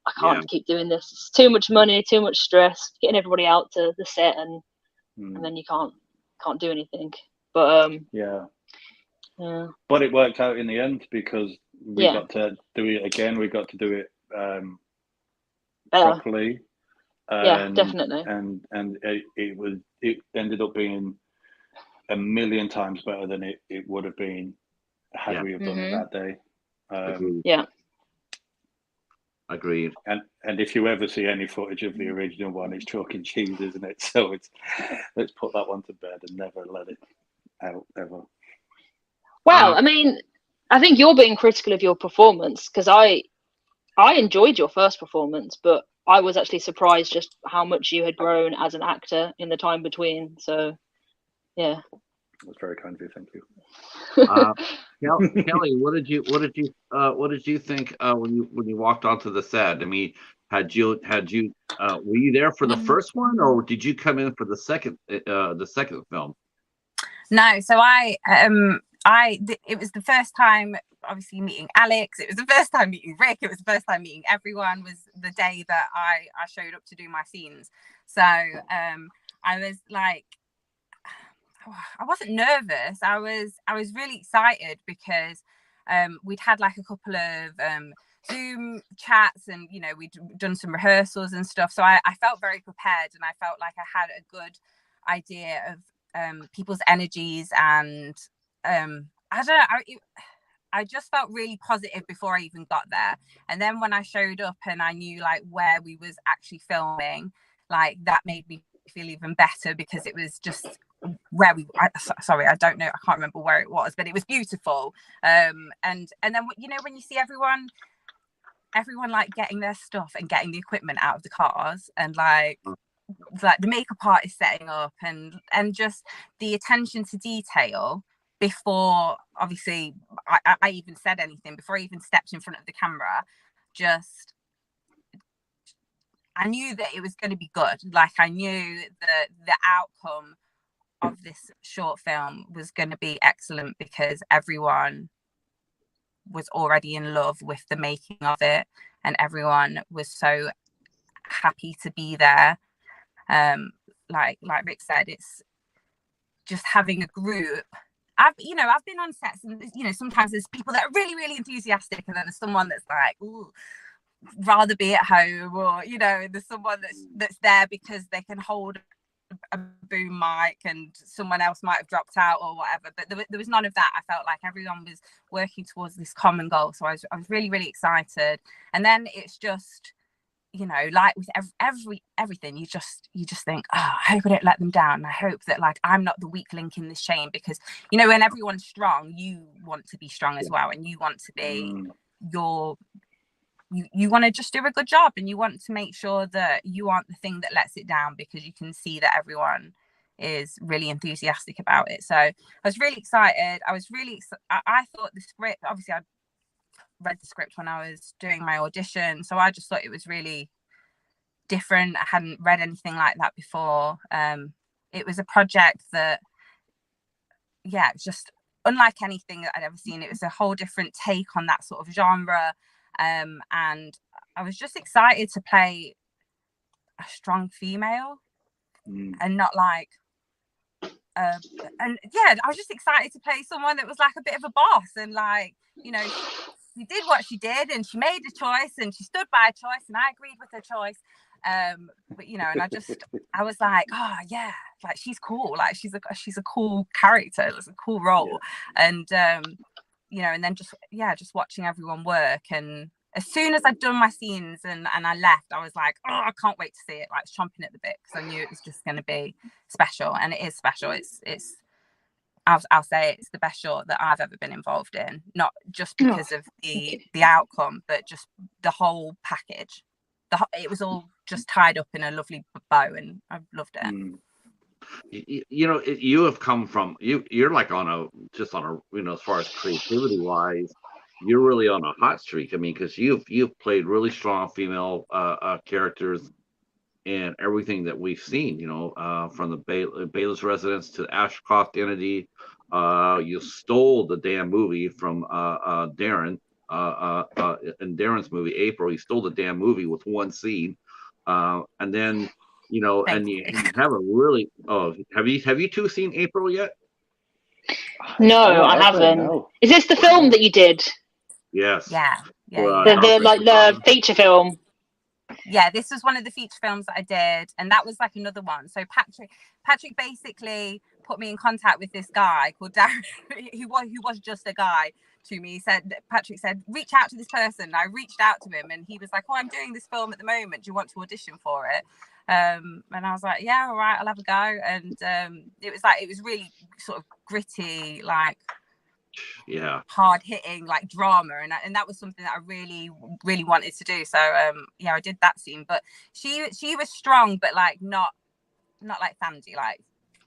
I can't keep doing this. It's too much money, too much stress, getting everybody out to the set, and then you can't do anything. But but it worked out in the end because we got to do it again. We got to do it properly. Definitely. And it ended up being a million times better than it would have been had we have done it that day. Agreed. And if you ever see any footage of the original one, it's chalk and cheese, isn't it? So let's put that one to bed and never let it out ever. Well, I mean, I think you're being critical of your performance, because I enjoyed your first performance, but I was actually surprised just how much you had grown as an actor in the time between. So, yeah. That's very kind of you. Thank you. Kelly, what did you think when you walked onto the set? I mean, had you were you there for the first one, or did you come in for the second film? No, so it was the first time obviously meeting Alex. It was the first time meeting Rik. It was the first time meeting everyone. Was the day that I showed up to do my scenes. So I was like, I wasn't nervous. I was really excited because we'd had like a couple of Zoom chats, and we'd done some rehearsals and stuff. So I felt very prepared, and I felt like I had a good idea of people's energies, and I just felt really positive before I even got there. And then when I showed up and I knew like where we was actually filming, like that made me feel even better, because it was just where I don't know, I can't remember where it was, but it was beautiful. And then when you see everyone like getting their stuff and getting the equipment out of the cars, and like the makeup artist setting up, and just the attention to detail before obviously I even said anything, before I even stepped in front of the camera, just I knew that it was going to be good. Like I knew that the outcome of this short film was going to be excellent, because everyone was already in love with the making of it, and everyone was so happy to be there. Like Rik said, it's just having a group. I've been on sets, and sometimes there's people that are really, really enthusiastic, and then there's someone that's like, ooh, rather be at home, or there's someone that's there because they can hold a boom mic and someone else might have dropped out or whatever. But there was none of that. I felt like everyone was working towards this common goal, so I was really, really excited. And then it's just you know, like with everything, you just think, oh, I hope I don't let them down. I hope that like I'm not the weak link in this chain, because you know, when everyone's strong, you want to be strong as well, and you want to be you want to just do a good job, and you want to make sure that you aren't the thing that lets it down, because you can see that everyone is really enthusiastic about it. So I was really excited. I thought the script, obviously I read the script when I was doing my audition, so I just thought it was really different. I hadn't read anything like that before. It was a project that, yeah, it was just unlike anything that I'd ever seen. It was a whole different take on that sort of genre, and I was just excited to play a strong female and not like and yeah, I was just excited to play someone that was like a bit of a boss, and like, you know, she did what she did, and she made a choice, and she stood by a choice, and I agreed with her choice. But you know, and I was like, oh yeah, like she's cool, like she's a cool character, it's a cool role. And you know, and then just watching everyone work, and as soon as I'd done my scenes and I left, I was like, oh, I can't wait to see it, like chomping at the bit, because I knew it was just going to be special, and it is special. It's I'll say it's the best short that I've ever been involved in, not just because of the outcome, but just the whole package. It was all just tied up in a lovely bow, and I loved it. You know, you have come from you're like on a you know, as far as creativity wise, you're really on a hot streak. I mean, because you've played really strong female characters in everything that we've seen. You know, from the Bayless Residence to Ashcroft Entity. You stole the damn movie from Darren. In Darren's movie April, he stole the damn movie with one scene, and then, you know, and you have a really have you two seen April yet? No, I haven't. No. Is this the film that you did? Yes. Yeah. The feature film. Yeah, this was one of the feature films that I did, and that was like another one. So Patrick basically put me in contact with this guy called Darren, who was just a guy to me. Patrick said, reach out to this person. And I reached out to him, and he was like, oh, I'm doing this film at the moment, do you want to audition for it? And I was like, yeah, all right, I'll have a go. And it was really sort of gritty, like hard hitting, like drama, and that was something that I really wanted to do. So I did that scene. But she was strong, but like not like Sandy. Like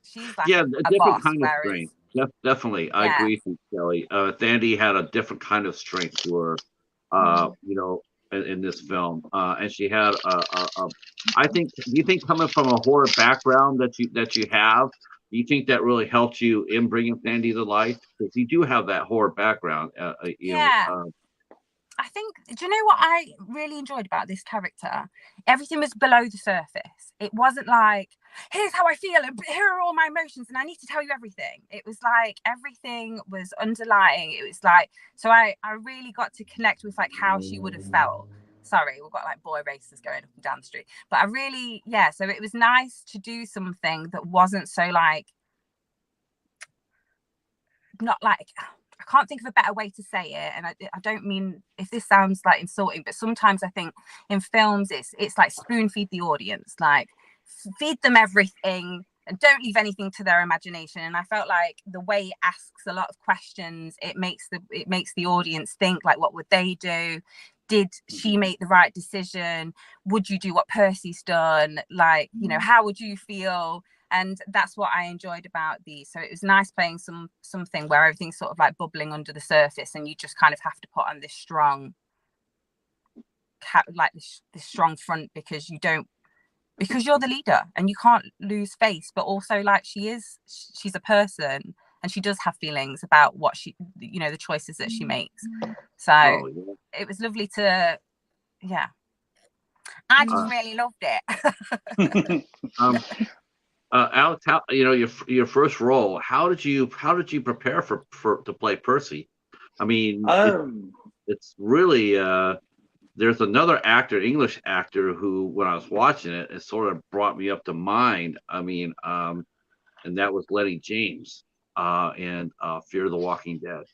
she's like a different boss, kind of strength. Definitely, I agree with you, Kelly. Sandy had a different kind of strength to her, you know, in this film, and she had I think. Do you think, coming from a horror background that you have, do you think that really helped you in bringing Sandy to life? Because you do have that horror background. You know, I think, do you know what I really enjoyed about this character? Everything was below the surface. It wasn't like, here's how I feel, and here are all my emotions, and I need to tell you everything. It was like everything was underlying. It was like, so I really got to connect with like how she would have felt. Sorry, we've got like boy racers going up and down the street. But I really, so it was nice to do something that wasn't so like, not like, I can't think of a better way to say it, and I don't mean if this sounds like insulting, but sometimes I think in films it's like spoon feed the audience, like feed them everything and don't leave anything to their imagination. And I felt like the way it asks a lot of questions, it makes the audience think, like, what would they do? Did she make the right decision? Would you do what Percy's done? Like, you know, how would you feel? And that's what I enjoyed about these. So it was nice playing something where everything's sort of like bubbling under the surface, and you just kind of have to put on this strong, like this strong front, because you're the leader and you can't lose face. But also, like, she's a person, and she does have feelings about what she, you know, the choices that she makes. So it was lovely to, I just really loved it. Alex, you know, your first role, how did you prepare to play Percy? I mean, it's really there's another actor, English actor, who, when I was watching it, it sort of brought me up to mind. I mean, and that was Lenny James in Fear the Walking Dead.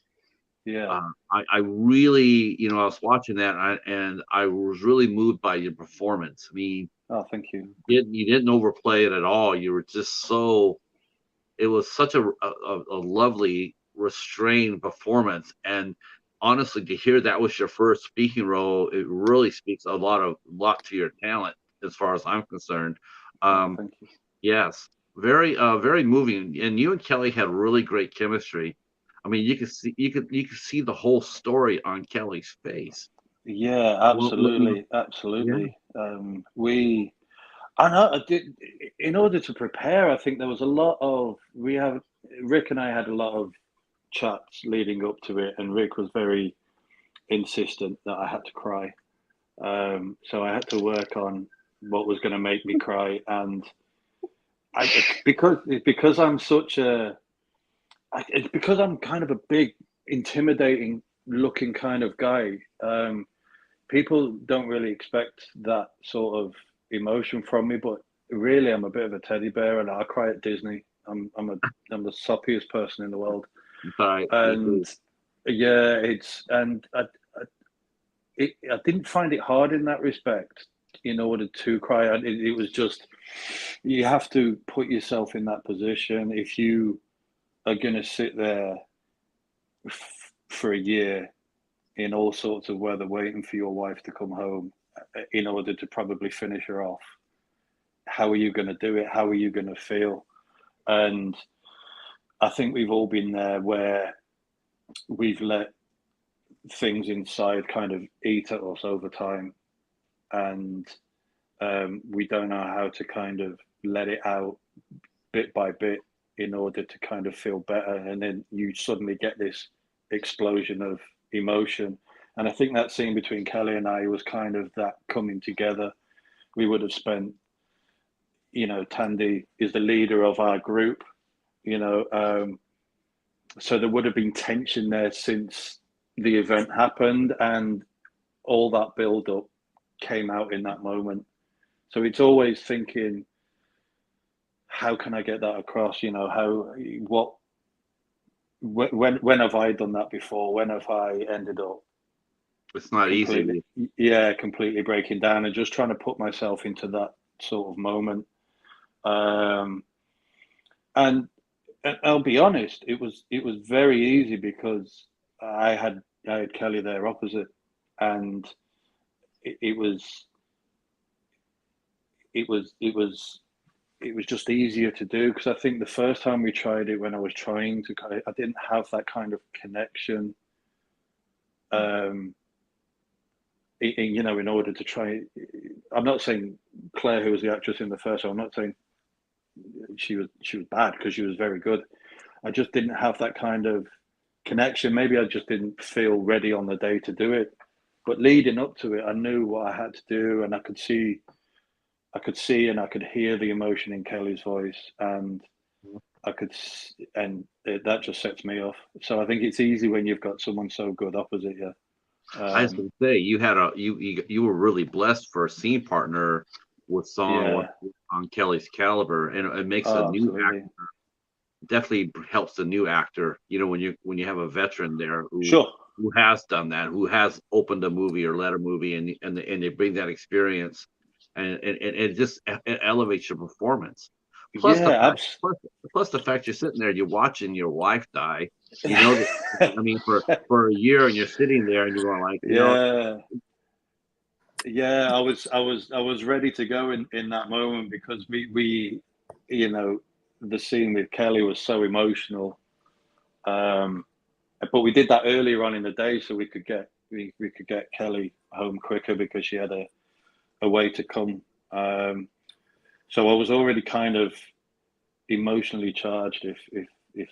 Yeah. I really, you know, I was watching that and I was really moved by your performance. I mean, Oh, thank you. you didn't overplay it at all. You were just so, it was such a lovely restrained performance. And honestly, to hear that was your first speaking role, it really speaks a lot to your talent as far as I'm concerned. Oh, thank you. Yes, very moving. And you and Kelly had really great chemistry. I mean, you could see the whole story on Kelly's face. Yeah, When- absolutely, yeah, absolutely. I know. I did, in order to prepare, I think there was a lot of Rik and I had a lot of chats leading up to it, and Rik was very insistent that I had to cry. So I had to work on what was going to make me cry, and because I'm such a, it's because I'm kind of a big, intimidating looking kind of guy. People don't really expect that sort of emotion from me, but really, I'm a bit of a teddy bear, and I cry at Disney. I'm the soppiest person in the world, I and yeah, it's and I didn't find it hard in that respect. In order to cry, it was just you have to put yourself in that position. If you are going to sit there for a year in all sorts of weather, waiting for your wife to come home in order to probably finish her off. How are you going to do it? How are you going to feel? And I think we've all been there where we've let things inside kind of eat at us over time. And we don't know how to kind of let it out bit by bit in order to kind of feel better. And then you suddenly get this explosion of emotion. And I think that scene between Kelly and I was kind of that coming together. We would have spent, you know, Tandy is the leader of our group, you know, so there would have been tension there since the event happened, and all that build up came out in that moment. So it's always thinking, how can I get that across? You know, when have I done that before? When have I ended up it's not completely, easy. completely breaking down and just trying to put myself into that sort of moment. And I'll be honest, it was very easy because I had Kelly there opposite, and it was it was it was it was just easier to do because I think the first time we tried it, when I was trying to, I didn't have that kind of connection. You know, in order to try, I'm not saying Claire, who was the actress in the first one, I'm not saying she was bad, because she was very good. I just didn't have that kind of connection. Maybe I just didn't feel ready on the day to do it. But leading up to it, I knew what I had to do, and I could see and I could hear the emotion in Kelly's voice, and that just sets me off. So I think it's easy when you've got someone so good opposite you. I was going to say you were really blessed for a scene partner with someone on Kelly's caliber, and it makes a new actor, definitely helps the new actor. You know, when you have a veteran there who has done that, who has opened a movie or led a movie, and they bring that experience, and it just elevates your performance. Plus the fact you're sitting there, you're watching your wife die. You know, I mean, for a year, and you're sitting there, and you're going like, you know. Yeah, I was ready to go in that moment, because we you know, the scene with Kelly was so emotional. But we did that earlier on in the day so we could get Kelly home quicker, because she had a way to come. So I was already kind of emotionally charged, if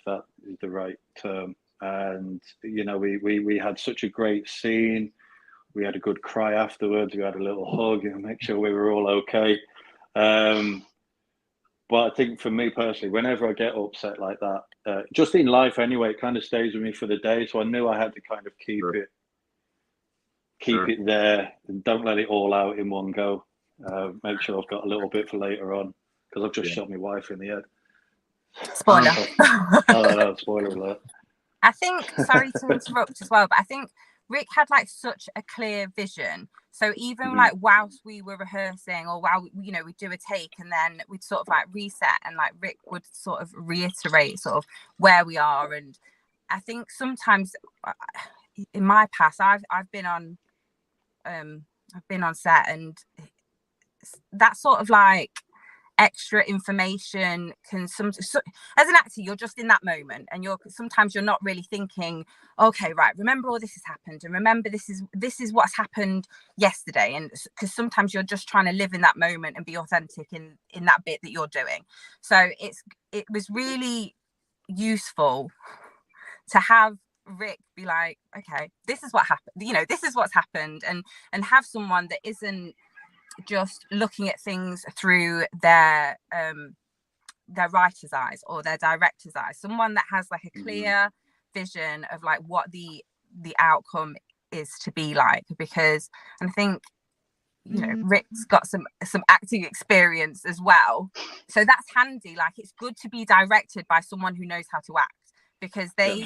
that is the right term. And you know, we had such a great scene. We had a good cry afterwards. We had a little hug and make sure we were all okay. But I think for me personally, whenever I get upset like that, just in life anyway, it kind of stays with me for the day. So I knew I had to kind of keep it there, and don't let it all out in one go. Make sure I've got a little bit for later on, because I've just shot my wife in the head. Spoiler. Oh no, spoiler alert. I think, sorry to interrupt as well, but I think Rik had like such a clear vision. So even like whilst we were rehearsing, or while we'd do a take, and then we'd sort of like reset, and like Rik would sort of reiterate sort of where we are. And I think sometimes in my past, I've been on set, and that sort of like extra information can as an actor, you're just in that moment, and sometimes you're not really thinking, okay, right, remember all this has happened, and remember this is what's happened yesterday, and because sometimes you're just trying to live in that moment and be authentic in that bit that you're doing. So it was really useful to have Rik be like, okay, this is what happened, this is what's happened, and have someone that isn't just looking at things through their writer's eyes or their director's eyes, someone that has like a clear vision of like what the outcome is to be like. Because, and I think Rik's got some acting experience as well, so that's handy. Like, it's good to be directed by someone who knows how to act, because they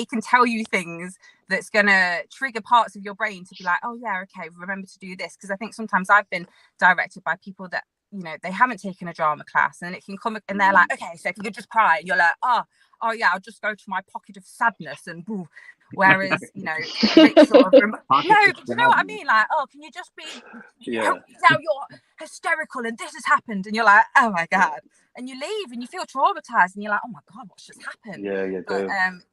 can tell you things that's gonna trigger parts of your brain to be like, oh yeah, okay, remember to do this. Because I think sometimes I've been directed by people that they haven't taken a drama class, and it can come and they're like, okay, so if you could just cry, you're like, oh yeah, I'll just go to my pocket of sadness and boo. Whereas Rik sort of no, but you know what I mean, like, oh, can you just be now you're hysterical and this has happened, and you're like, oh my god, and you leave and you feel traumatized and you're like, oh my god, what's just happened? But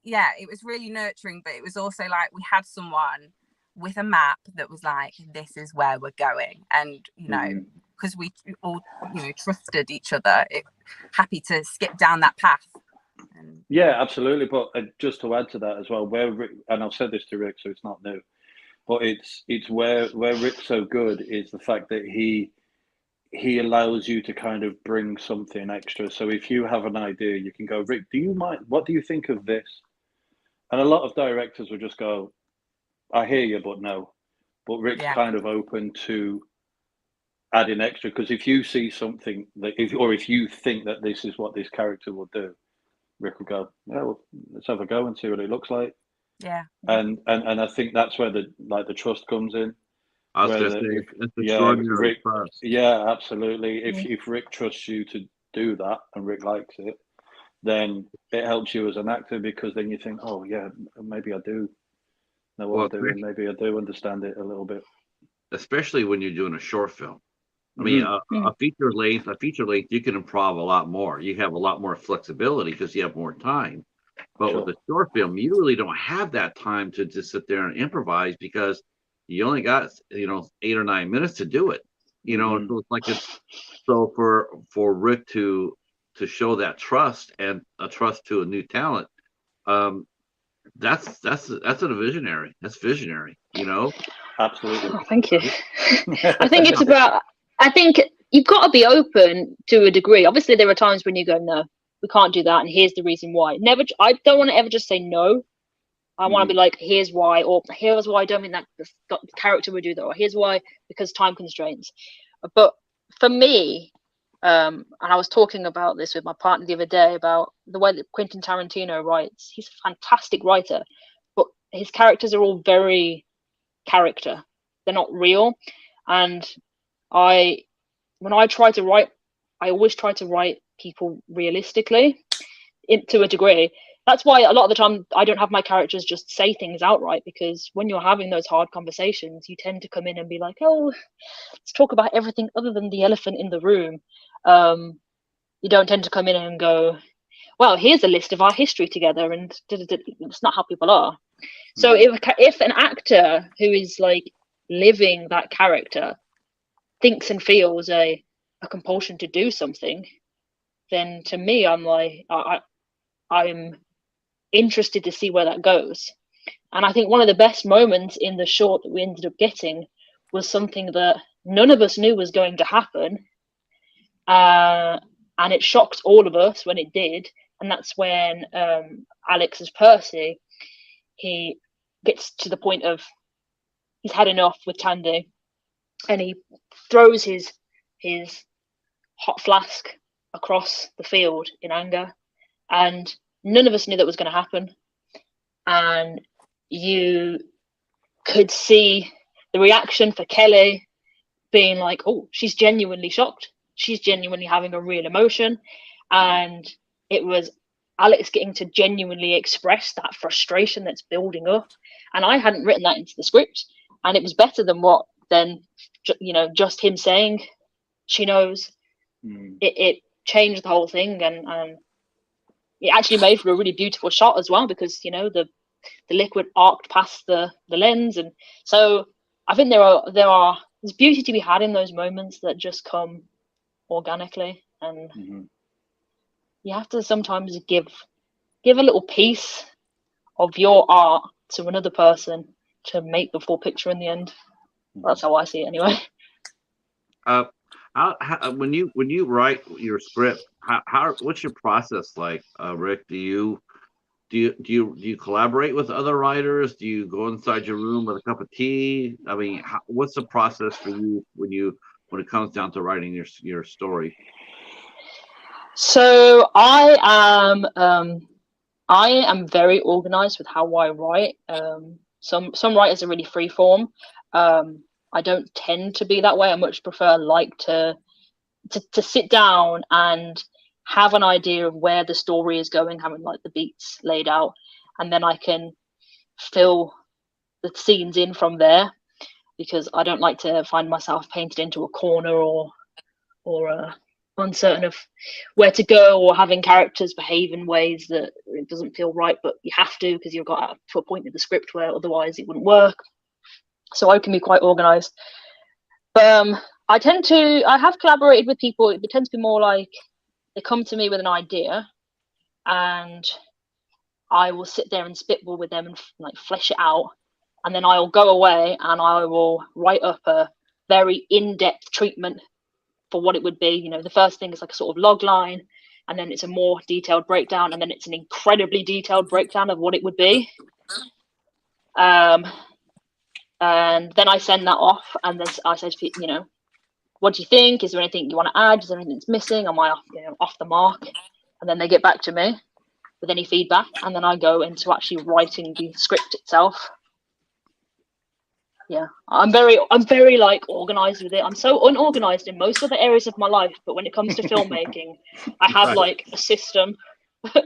it was really nurturing. But it was also like we had someone with a map that was like, this is where we're going, and because we all trusted each other, happy to skip down that path. Yeah, absolutely. But just to add to that as well, where Rik, and I've said this to Rik, so it's not new, but it's where Rik's so good is the fact that he allows you to kind of bring something extra. So if you have an idea, you can go, Rik, do you mind? What do you think of this? And a lot of directors will just go, I hear you, but no. But Rik's kind of open to adding extra, because if you see something that, if you think that this is what this character will do, Rik will go, yeah, well, let's have a go and see what it looks like. Yeah. And I think that's where the trust comes in. I was going to say, it's extraordinary trust. Yeah, absolutely. If Rik trusts you to do that and Rik likes it, then it helps you as an actor, because then you think, oh yeah, maybe I do know what I'm doing. Maybe I do understand it a little bit. Especially when you're doing a short film. I mean, a feature length, you can improv a lot more. You have a lot more flexibility because you have more time. But with a short film, you really don't have that time to just sit there and improvise, because you only got 8 or 9 minutes to do it. So it's like so for Rik to show that trust, and a trust to a new talent, that's a visionary. That's visionary. Absolutely. Oh, thank you. I think it's about. I think you've got to be open to a degree. Obviously, there are times when you go, no, we can't do that, and here's the reason why. I don't want to ever just say no. I want to be like, here's why, or here's why I don't think that the character would do that, or here's why, because time constraints. But for me, and I was talking about this with my partner the other day about the way that Quentin Tarantino writes. He's a fantastic writer, but his characters are all very character. They're not real. And when I try to write, I always try to write people realistically, to a degree. That's why a lot of the time I don't have my characters just say things outright, because when you're having those hard conversations, you tend to come in and be like, oh, let's talk about everything other than the elephant in the room. You don't tend to come in and go, well, here's a list of our history together, and it's not how people are. So if an actor who is like living that character thinks and feels a compulsion to do something, then to me, I'm like, I'm interested to see where that goes. And I think one of the best moments in the short that we ended up getting was something that none of us knew was going to happen. And it shocked all of us when it did. And that's when Alex as Percy, he gets to the point of he's had enough with Tandy, and he throws his hot flask across the field in anger. And none of us knew that was going to happen. and you could see the reaction for Kelly being like, oh, she's genuinely shocked. She's genuinely having a real emotion. And it was Alex getting to genuinely express that frustration that's building up. And I hadn't written that into the script. And it was better than just him saying she knows. It changed the whole thing. And it actually made for a really beautiful shot as well, because, the liquid arced past the lens. And so I think there's beauty to be had in those moments that just come organically. And you have to sometimes give a little piece of your art to another person to make the full picture in the end. That's how I see it anyway. When you write your script, what's your process like, Rik? Do you collaborate with other writers? Do you go inside your room with a cup of tea? I mean, what's the process for you when it comes down to writing your story? So I am very organized with how I write. Some writers are really free form. I don't tend to be that way. I much prefer to sit down and have an idea of where the story is going, having like the beats laid out, and then I can fill the scenes in from there, because I don't like to find myself painted into a corner or uncertain of where to go, or having characters behave in ways that it doesn't feel right, but you have to, because you've got to a point in the script where otherwise it wouldn't work. So I can be quite organized. But I have collaborated with people. It tends to be more like they come to me with an idea, and I will sit there and spitball with them and like flesh it out, and then I'll go away and I will write up a very in-depth treatment for what it would be. The first thing is like a sort of log line, and then it's a more detailed breakdown, and then it's an incredibly detailed breakdown of what it would be. And then I send that off, and then I say, what do you think? Is there anything you want to add? Is there anything that's missing? Am I off the mark? And then they get back to me with any feedback, and then I go into actually writing the script itself. Yeah, I'm very like organized with it. I'm so unorganized in most other areas of my life, but when it comes to filmmaking, I have like a system that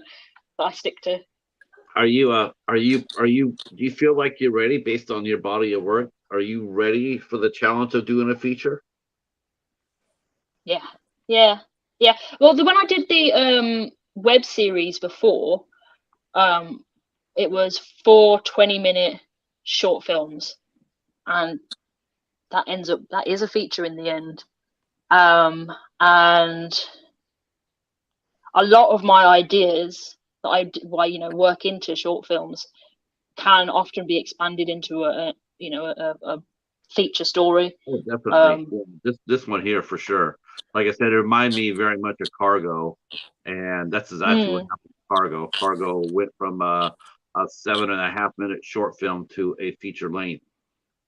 I stick to. Do you feel like you're ready based on your body of work? Are you ready for the challenge of doing a feature? Yeah. Well, when I did the web series before, it was 4 20-minute short films, and that is a feature in the end. And a lot of my ideas that I work into short films can often be expanded into a feature story. Oh, definitely. This one here for sure. Like I said, it reminded me very much of Cargo, and that's exactly what happened to Cargo. Cargo went from a 7.5-minute short film to a feature length.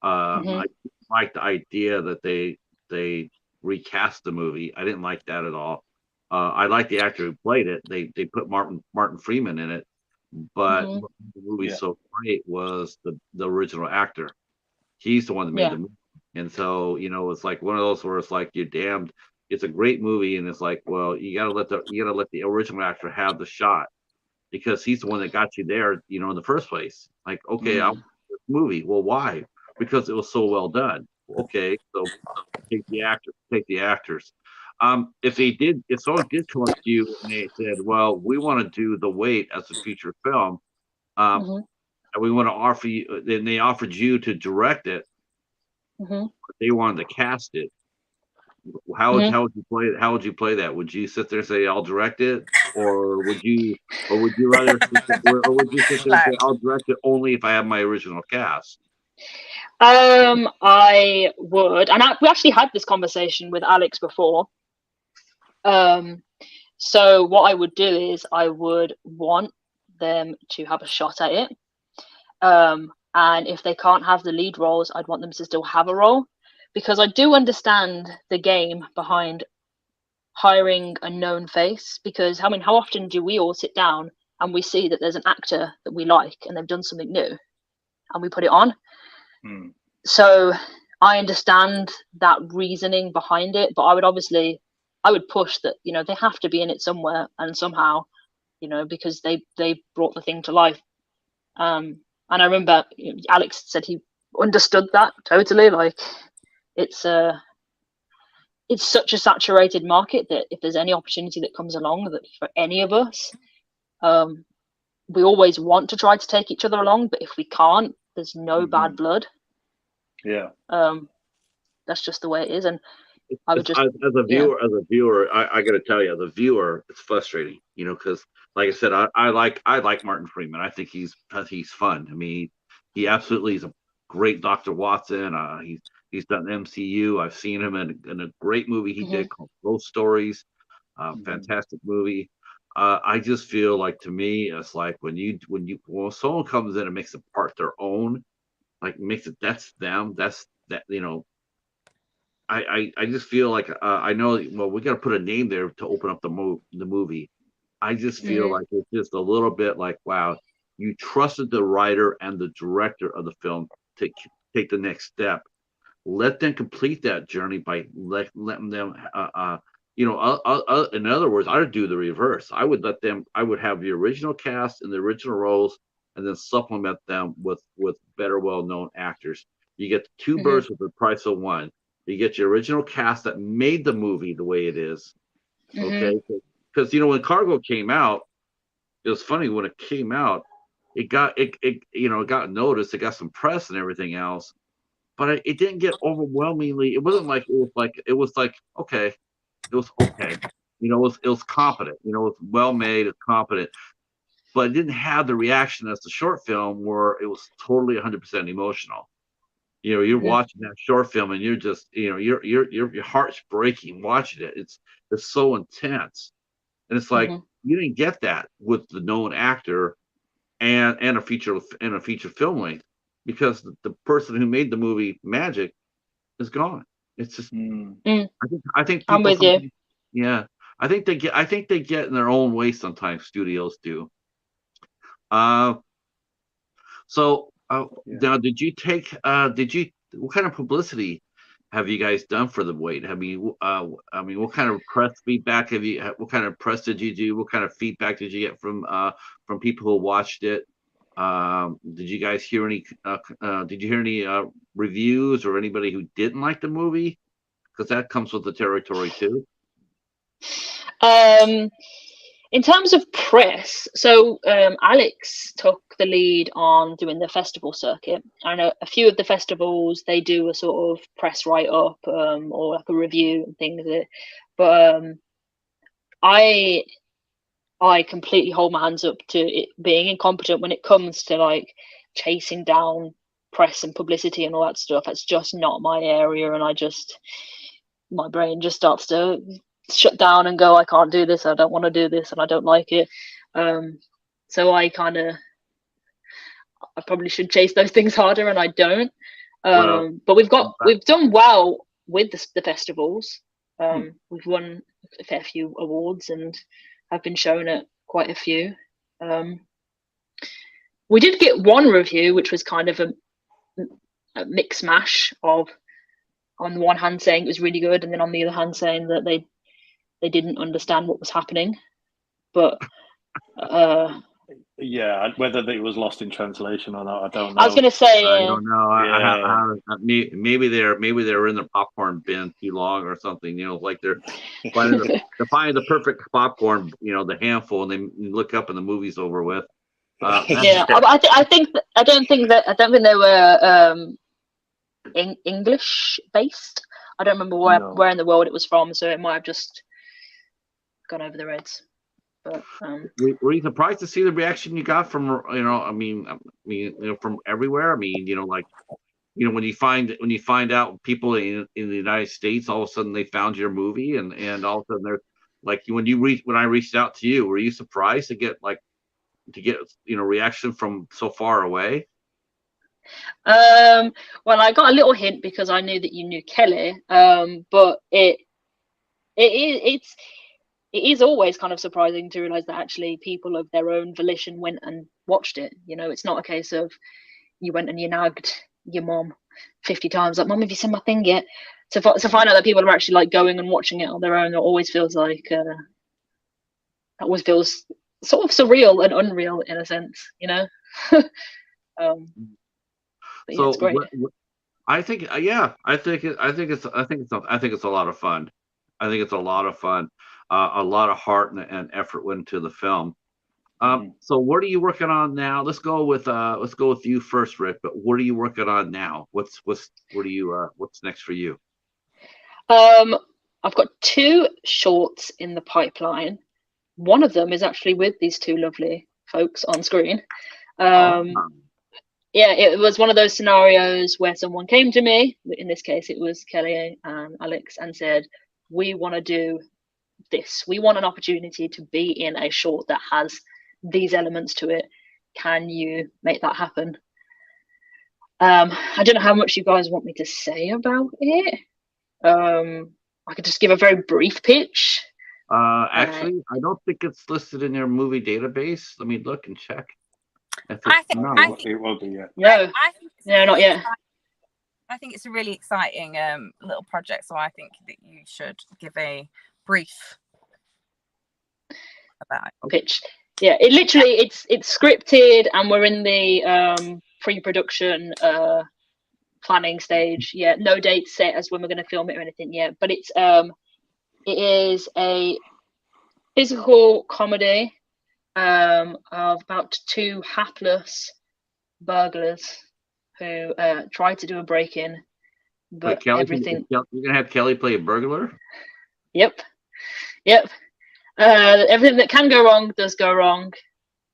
I like the idea that they recast the movie. I didn't like that at all. I like the actor who played it. They put Martin Freeman in it, but what made the movie so great was the original actor. He's the one that made the movie, and so it's like one of those where it's like you're damned. It's a great movie, and it's like, well, you gotta let the original actor have the shot, because he's the one that got you there, in the first place. Like, okay, I want this movie. Well, why? Because it was so well done. Okay, so take the actors. If someone did come up to you and they said, well, we want to do The Wait as a feature film, and we want to offer you, then they offered you to direct it, but they wanted to cast it. How would you play it? How would you play that? Would you sit there and say, I'll direct it, or would you rather sit there and say, I'll direct it only if I have my original cast? I would, and we actually had this conversation with Alex before. So what I would do is I would want them to have a shot at it, and if they can't have the lead roles, I'd want them to still have a role, because I do understand the game behind hiring a known face. Because how often do we all sit down and we see that there's an actor that we like and they've done something new, and we put it on. So I understand that reasoning behind it, but I would push that, you know, they have to be in it somewhere and somehow, you know, because they brought the thing to life. And I remember Alex said he understood that totally. Like, it's such a saturated market that if there's any opportunity that comes along, that for any of us, we always want to try to take each other along, but if we can't, there's no bad blood. Yeah. That's just the way it is. And I would just, as a viewer, I got to tell you, the viewer, it's frustrating, you know, because like I said, I like Martin Freeman. I think he's fun. I mean, he absolutely is a great Dr. Watson. He's done MCU. I've seen him in a great movie he did called Ghost Stories. Fantastic movie. I just feel like, to me, it's like when someone comes in and makes a part their own, like makes it, that's them, that's that, you know. I just feel like I know, well, we got to put a name there to open up the movie. I just feel like it's just a little bit like, wow, you trusted the writer and the director of the film to take the next step. Let them complete that journey by letting them, you know, in other words, I would do the reverse. I would have the original cast and the original roles, and then supplement them with better, well-known actors. You get two birds with the price of one. You get your original cast that made the movie the way it is. Okay, because you know, when Cargo came out, it was funny when it came out. It got noticed. It got some press and everything else, but it didn't get overwhelmingly. It wasn't like it was like okay, it was okay. You know, it was competent. You know, it was well made. It's competent, but it didn't have the reaction as the short film where it was totally 100% emotional. You know, you're watching that short film and you're just, you know, your heart's breaking watching it. It's so intense, and it's like you didn't get that with the known actor and a feature film length, because the person who made the movie magic is gone. It's just I think people, I'm with you. Yeah, I think they get in their own way sometimes. Studios do. So now, what kind of publicity have you guys done for the wait? I mean, what kind of press feedback what kind of press did you do? What kind of feedback did you get from people who watched it? Did you guys hear any reviews or anybody who didn't like the movie? Because that comes with the territory too. In terms of press, so Alex took the lead on doing the festival circuit. I know a few of the festivals, they do a sort of press write-up or like a review and things. But I completely hold my hands up to it being incompetent when it comes to like chasing down press and publicity and all that stuff. It's just not my area, and my brain just starts to shut down and go, I can't do this, I don't want to do this, and I don't like it. So I probably should chase those things harder, and I don't. But we've done well with the festivals. We've won a fair few awards and have been shown at quite a few. We did get one review which was kind of a mix mash of, on the one hand saying it was really good, and then on the other hand saying that they didn't understand what was happening. But yeah, whether it was lost in translation or not, I don't know. I was going to say, I don't know. Maybe they're in the popcorn bin too long or something. You know, like they're finding the perfect popcorn. You know, the handful, and then you look up and the movie's over with. Yeah, I don't think they were English based. I don't remember where in the world it was from, so it might have just gone over the Reds. But were you surprised to see the reaction you got from, you know, I mean, from everywhere? I mean, you know, like, you know, when you find out people in the United States, all of a sudden they found your movie, and all of a sudden they're like, when I reached out to you, were you surprised to get you know, reaction from so far away? Well, I got a little hint because I knew that you knew Kelly, but it's it is always kind of surprising to realize that actually people of their own volition went and watched it. You know, it's not a case of you went and you nagged your mom 50 times, like, Mom, have you seen my thing yet? To find out that people are actually like going and watching it on their own, it always feels like that always feels sort of surreal and unreal in a sense, you know. So yeah, it's great. I think, yeah, I think it's a lot of fun. I think it's a lot of fun. A lot of heart and effort went into the film. So what are you working on now? Let's go with you first, Rik. But what are you working on now? What's next for you? I've got 2 shorts in the pipeline. One of them is actually with these 2 lovely folks on screen. Yeah, it was one of those scenarios where someone came to me, in this case it was Kelly and Alex, and said, we want to do this. We want an opportunity to be in a short that has these elements to it. Can you make that happen? I don't know how much you guys want me to say about it. I could just give a very brief pitch. Actually, I don't think it's listed in their movie database. Let me look and check. It won't be yet. No, not yet. I think it's a really exciting little project, so I think that you should give a brief about it. Pitch. Yeah, it literally it's scripted, and we're in the pre-production planning stage. Yeah, no date set as when we're going to film it or anything yet, but it is a physical comedy of about 2 hapless burglars who try to do a break-in, but Kelly, everything. You're gonna have Kelly play a burglar? Yep. Everything that can go wrong does go wrong.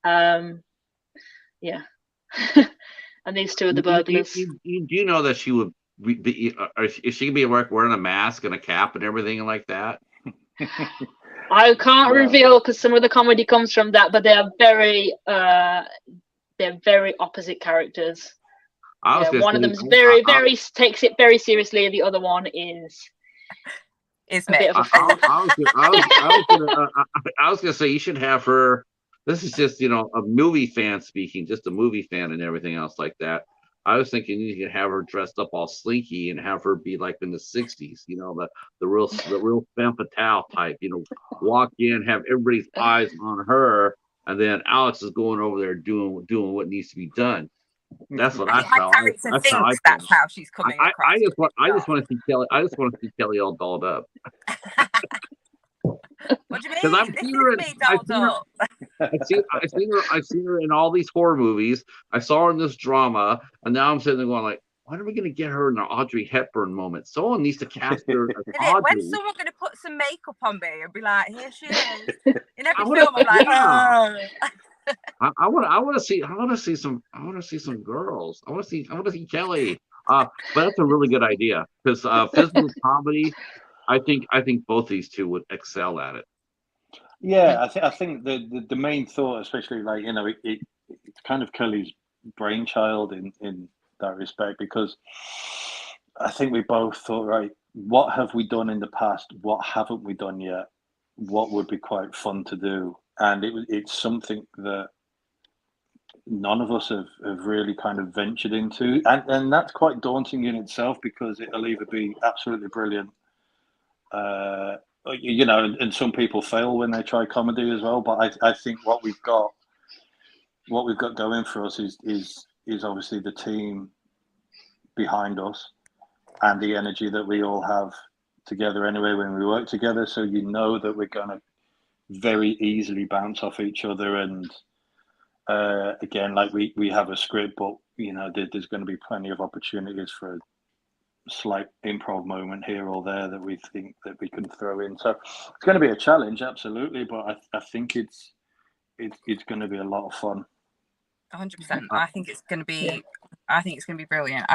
Yeah. And these 2 are the burglars. You do know that she would be? Is she gonna be wearing a mask and a cap and everything like that? I can't reveal because some of the comedy comes from that, but they're very opposite characters. One of them's very takes it very seriously. The other one is me. Bit of a I was gonna say you should have her. This is just a movie fan speaking, just a movie fan and everything else like that. I was thinking you could have her dressed up all slinky and have her be like in the 60s, the real femme fatale type, walk in, have everybody's eyes on her, and then Alex is going over there doing what needs to be done. That's what I felt. That's how she's coming across. I just want to see Kelly. I just want to see Kelly all dolled up. What do you mean? I've seen her in all these horror movies. I saw her in this drama, and now I'm sitting there going like, when are we going to get her in an Audrey Hepburn moment? Someone needs to cast her as Audrey. When's someone going to put some makeup on me and be like, here she is? In every film, I'm like, oh. I want to see some girls. I want to see Kelly. But that's a really good idea because physical comedy. I think both these 2 would excel at it. Yeah, I think the main thought, especially like it's kind of Kelly's brainchild in that respect, because I think we both thought, right, what have we done in the past? What haven't we done yet? What would be quite fun to do? And it's something that none of us have really kind of ventured into, and that's quite daunting in itself because it'll either be absolutely brilliant. And some people fail when they try comedy as well. But I think what we've got going for us is obviously the team behind us and the energy that we all have together anyway when we work together. So that we're going to very easily bounce off each other. And again, like we have a script, but there's going to be plenty of opportunities for slight improv moment here or there that we think that we can throw in. So it's going to be a challenge, absolutely, but I think it's going to be a lot of fun. 100%. I think it's going to be brilliant.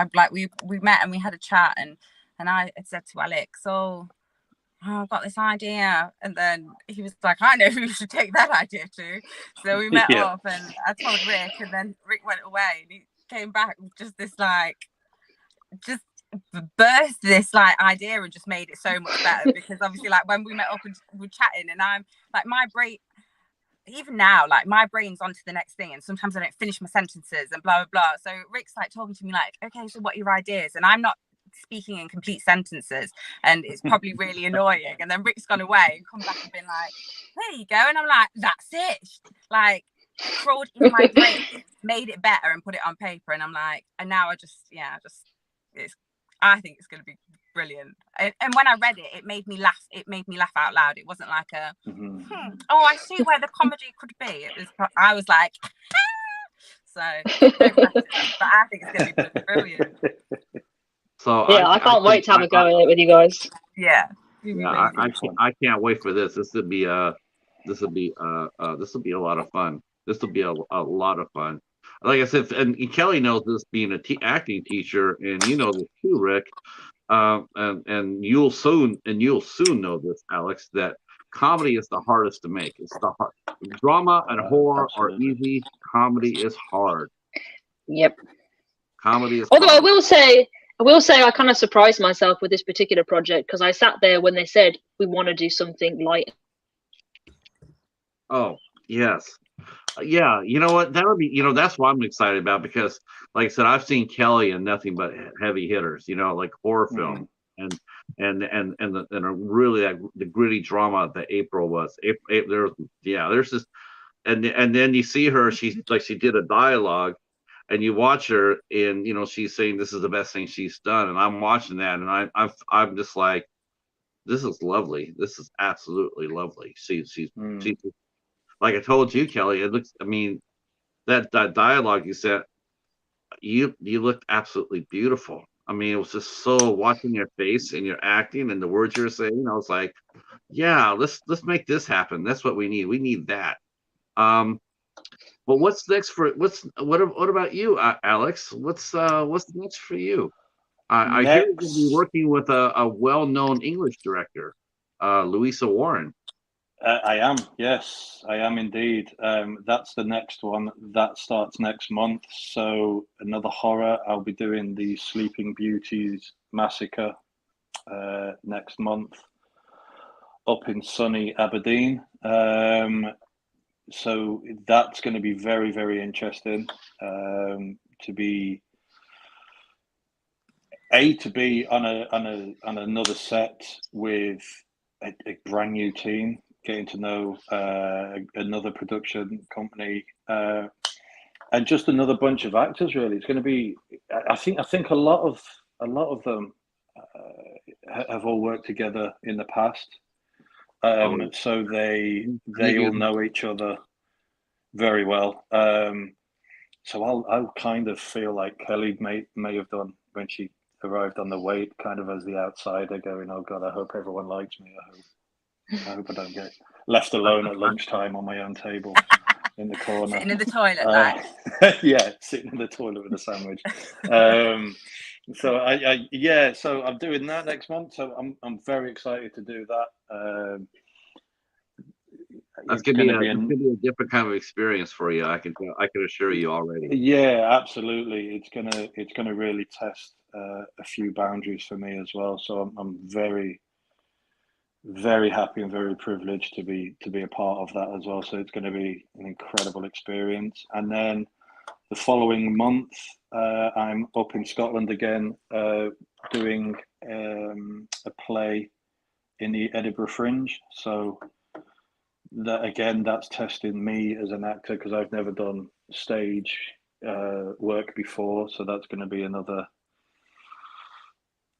We met and we had a chat, and I had said to Alex, I've got this idea, and then he was like, I know who you should take that idea to. So we met up, and I told Rik, and then Rik went away, and he came back with just this birthed this like idea and just made it so much better, because obviously like when we met up and we're chatting, and I'm like, my brain, even now, like my brain's on to the next thing, and sometimes I don't finish my sentences and blah blah blah. So Rik's like talking to me like, okay, so what are your ideas? And I'm not speaking in complete sentences, and it's probably really annoying. And then Rik's gone away and come back and been like, there you go. And I'm like, that's it. Like, crawled in my brain, made it better and put it on paper. And I'm like, and now I think it's going to be brilliant. And when I read it, it made me laugh. It made me laugh out loud. It wasn't like a, oh, I see where the comedy could be. I was like, so, but I think it's going to be brilliant. So yeah, I can't wait to have a go at it with you guys. Yeah, I can't wait for this. This will be a lot of fun. This will be a lot of fun. Like I said, and Kelly knows this, being an acting teacher, and you know this too, Rik. And you'll soon know this, Alex, that comedy is the hardest to make. It's the hard. Drama and horror Absolutely. Are easy. Comedy is hard. Yep. Comedy is. Although hard. I will say I kind of surprised myself with this particular project, because I sat there when they said we want to do something light. Oh, yes. Yeah, you know what? That would be, that's what I'm excited about, because, like I said, I've seen Kelly in nothing but heavy hitters, like horror film, and really the gritty drama that April was. There's this, and then you see her, she did a dialogue, and you watch her, and she's saying this is the best thing she's done, and I'm watching that, and I'm just like, this is lovely. This is absolutely lovely. She's like I told you, Kelly, it looks. I mean, that dialogue you said, you looked absolutely beautiful. I mean, it was just so, watching your face and your acting and the words you were saying. I was like, yeah, let's make this happen. That's what we need. We need that. But what's next what about you, Alex? What's next for you? I hear you're going to be working with a well-known English director, Louisa Warren. I am, yes, I am indeed. That's the next one. That starts next month. So another horror. I'll be doing the Sleeping Beauties Massacre next month up in sunny Aberdeen. So that's going to be very, very interesting to be on another set with a brand new team. Getting to know another production company and just another bunch of actors. Really, it's going to be. I think a lot of them have all worked together in the past, so they all know each other very well. So I'll kind of feel like Kelly may have done when she arrived on the wait, kind of as the outsider, going, "Oh God, I hope everyone likes me. I hope I don't get left alone at lunchtime on my own table in the corner." Sitting in the toilet, yeah, sitting in the toilet with a sandwich. So I'm doing that next month. So I'm very excited to do that. That's gonna be a different kind of experience for you. I can assure you already. Yeah, absolutely. It's gonna really test a few boundaries for me as well. So I'm very, very happy and very privileged to be a part of that as well. So it's going to be an incredible experience. And then the following month, I'm up in Scotland again, doing a play in the Edinburgh Fringe. So that's testing me as an actor, because I've never done stage work before. So that's going to be another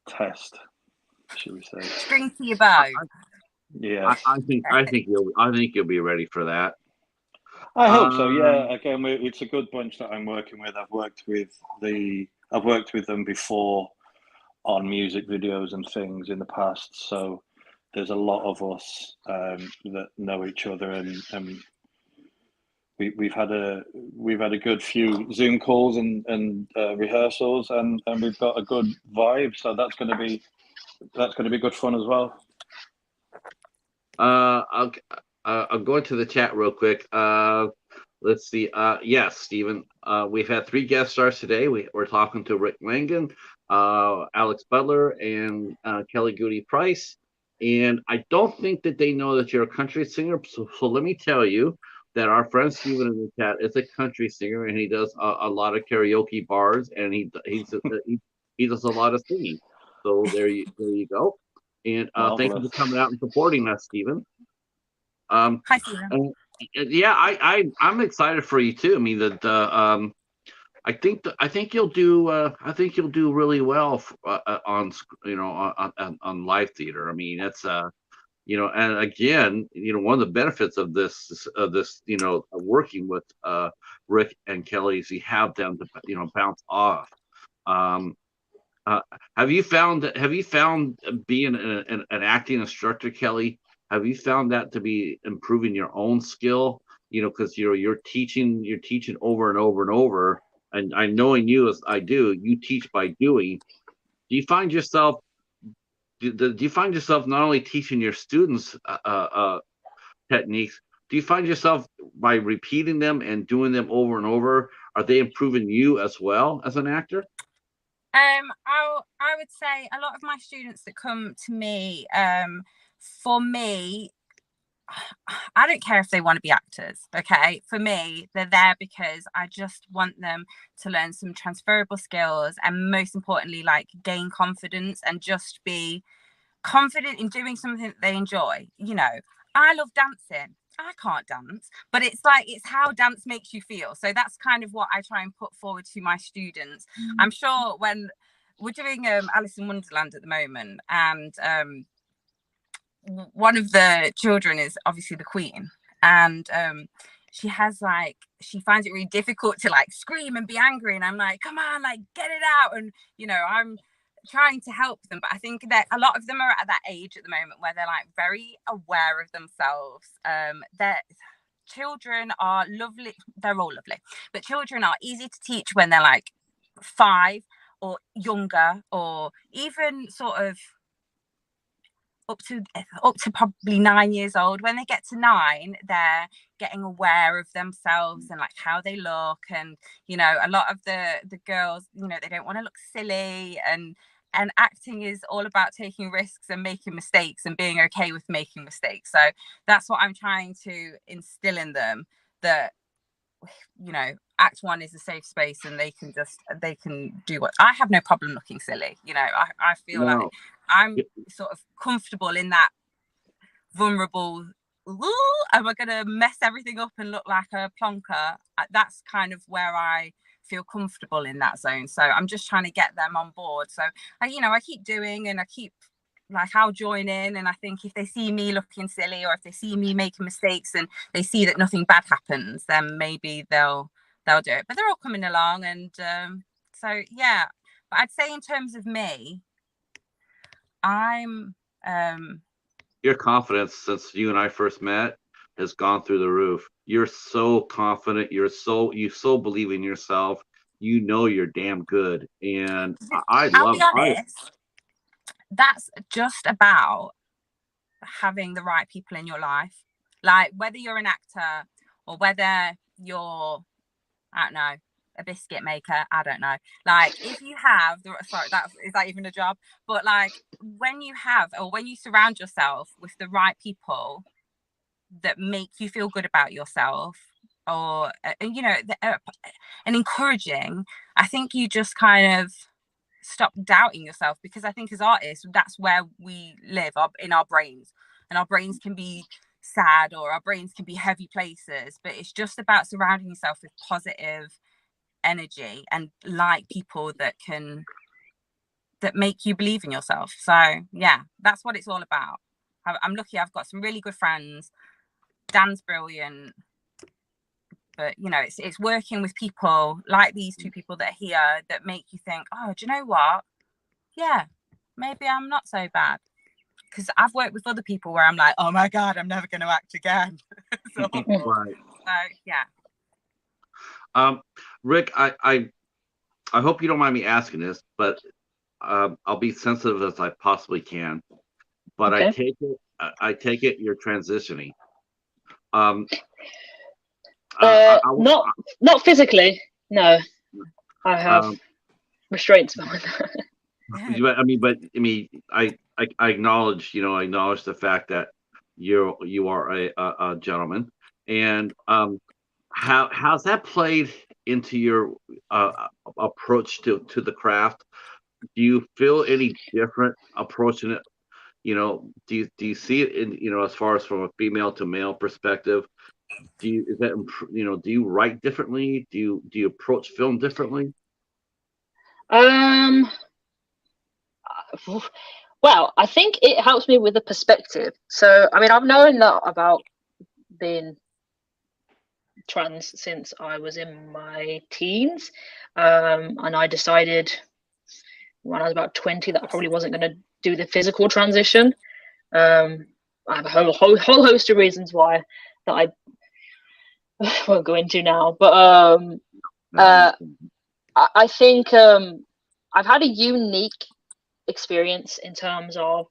test, should we say? String to your bow. Yeah, I think you'll be ready for that. I hope so. Yeah. Again, it's a good bunch that I'm working with. I've worked with them before on music videos and things in the past. So there's a lot of us that know each other, and we've had a good few Zoom calls and rehearsals, and we've got a good vibe. So that's going to be good fun as well. I'll go into the chat real quick. Let's see. Yes, Stephen. We've had 3 guest stars today. We're talking to Rik Langan, Alex Butler and Kelly Goudie-Price. And I don't think that they know that you're a country singer. So let me tell you that our friend Steven in the chat is a country singer, and he does a lot of karaoke bars, and he does a lot of singing. So there you go. And thank you for coming out and supporting us, Steven. Hi, Steven. Yeah, I'm excited for you too. I mean that I think you'll do really well on on live theater. I mean that's and again one of the benefits of this working with Rik and Kelly is you have them to bounce off. Have you found being an acting instructor, Kelly? Have you found that to be improving your own skill? Because you're teaching over and over and over. And I knowing you as I do, you teach by doing. Do you find yourself not only teaching your students techniques? Do you find yourself by repeating them and doing them over and over, are they improving you as well as an actor? I would say a lot of my students that come to me, for me, I don't care if they want to be actors. Okay, for me, they're there because I just want them to learn some transferable skills, and most importantly, like gain confidence and just be confident in doing something that they enjoy. I love dancing. I can't dance, but it's how dance makes you feel. So that's kind of what I try and put forward to my students. I'm sure when we're doing Alice in Wonderland at the moment, and one of the children is obviously the Queen, and she finds it really difficult to scream and be angry, and I'm like, come on, get it out. And I'm trying to help them, but I think that a lot of them are at that age at the moment where they're very aware of themselves. That children are lovely, they're all lovely, but children are easy to teach when they're 5 or younger, or even sort of up to probably 9 years old. When they get to 9, they're getting aware of themselves and how they look, and a lot of the girls, they don't want to look silly, and acting is all about taking risks and making mistakes and being okay with making mistakes. So that's what I'm trying to instill in them, that Act 1 is a safe space, and they can do what. I have no problem looking silly. I feel like I'm sort of comfortable in that vulnerable, am I gonna mess everything up and look like a plonker? That's kind of where I feel comfortable in that zone. So I'm just trying to get them on board. So I keep doing, and I keep I'll join in, and I think if they see me looking silly, or if they see me making mistakes and they see that nothing bad happens, then maybe they'll do it. But they're all coming along, and so yeah. But I'd say in terms of me, I'm your confidence since you and I first met has gone through the roof. You're so confident, you so believe in yourself, you're damn good. And I'll be honest, that's just about having the right people in your life. Whether you're an actor or whether you're, I don't know, a biscuit maker, I don't know. If you have is that even a job? But when you have, or when you surround yourself with the right people that make you feel good about yourself, or and encouraging, I think you just kind of stop doubting yourself, because I think as artists, that's where we live, in our brains, and our brains can be sad, or our brains can be heavy places, but it's just about surrounding yourself with positive energy and people that make you believe in yourself. So yeah, that's what it's all about. I'm lucky, I've got some really good friends. Dan's brilliant, but it's working with people like these two people that are here that make you think, oh, do you know what, yeah, maybe I'm not so bad. Because I've worked with other people where I'm like, oh my god, I'm never going to act again. So yeah. Rik, I hope you don't mind me asking this, but I'll be sensitive as I possibly can. But okay. I take it you're transitioning. Not physically. No, I have restraints behind that. I acknowledge, I acknowledge the fact that you are a gentleman, and how's that played into your approach to the craft? Do you feel any different approaching it? Do you see it in, as far as from a female to male perspective? Do you write differently? Do you approach film differently? Well, I think it helps me with the perspective. So, I mean, I've known that about being trans since I was in my teens, and I decided when I was about 20 that I probably wasn't going to do the physical transition. I have a whole host of reasons why that I won't go into now, but I think I've had a unique experience in terms of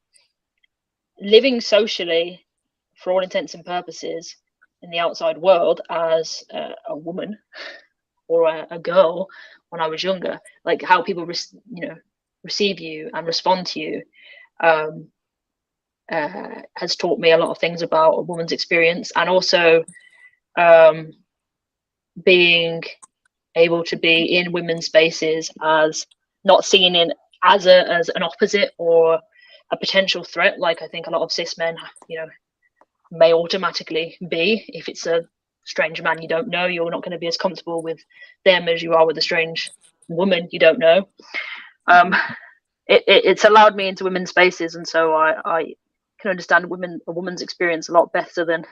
living socially, for all intents and purposes, in the outside world as a woman or a girl when I was younger. Like how people, receive you and respond to you has taught me a lot of things about a woman's experience, and also being able to be in women's spaces as not seen in as an opposite or a potential threat, like I think a lot of cis men, may automatically be. If it's a strange man you don't know, you're not going to be as comfortable with them as you are with a strange woman you don't know. It's allowed me into women's spaces, and so I can understand a woman's experience a lot better than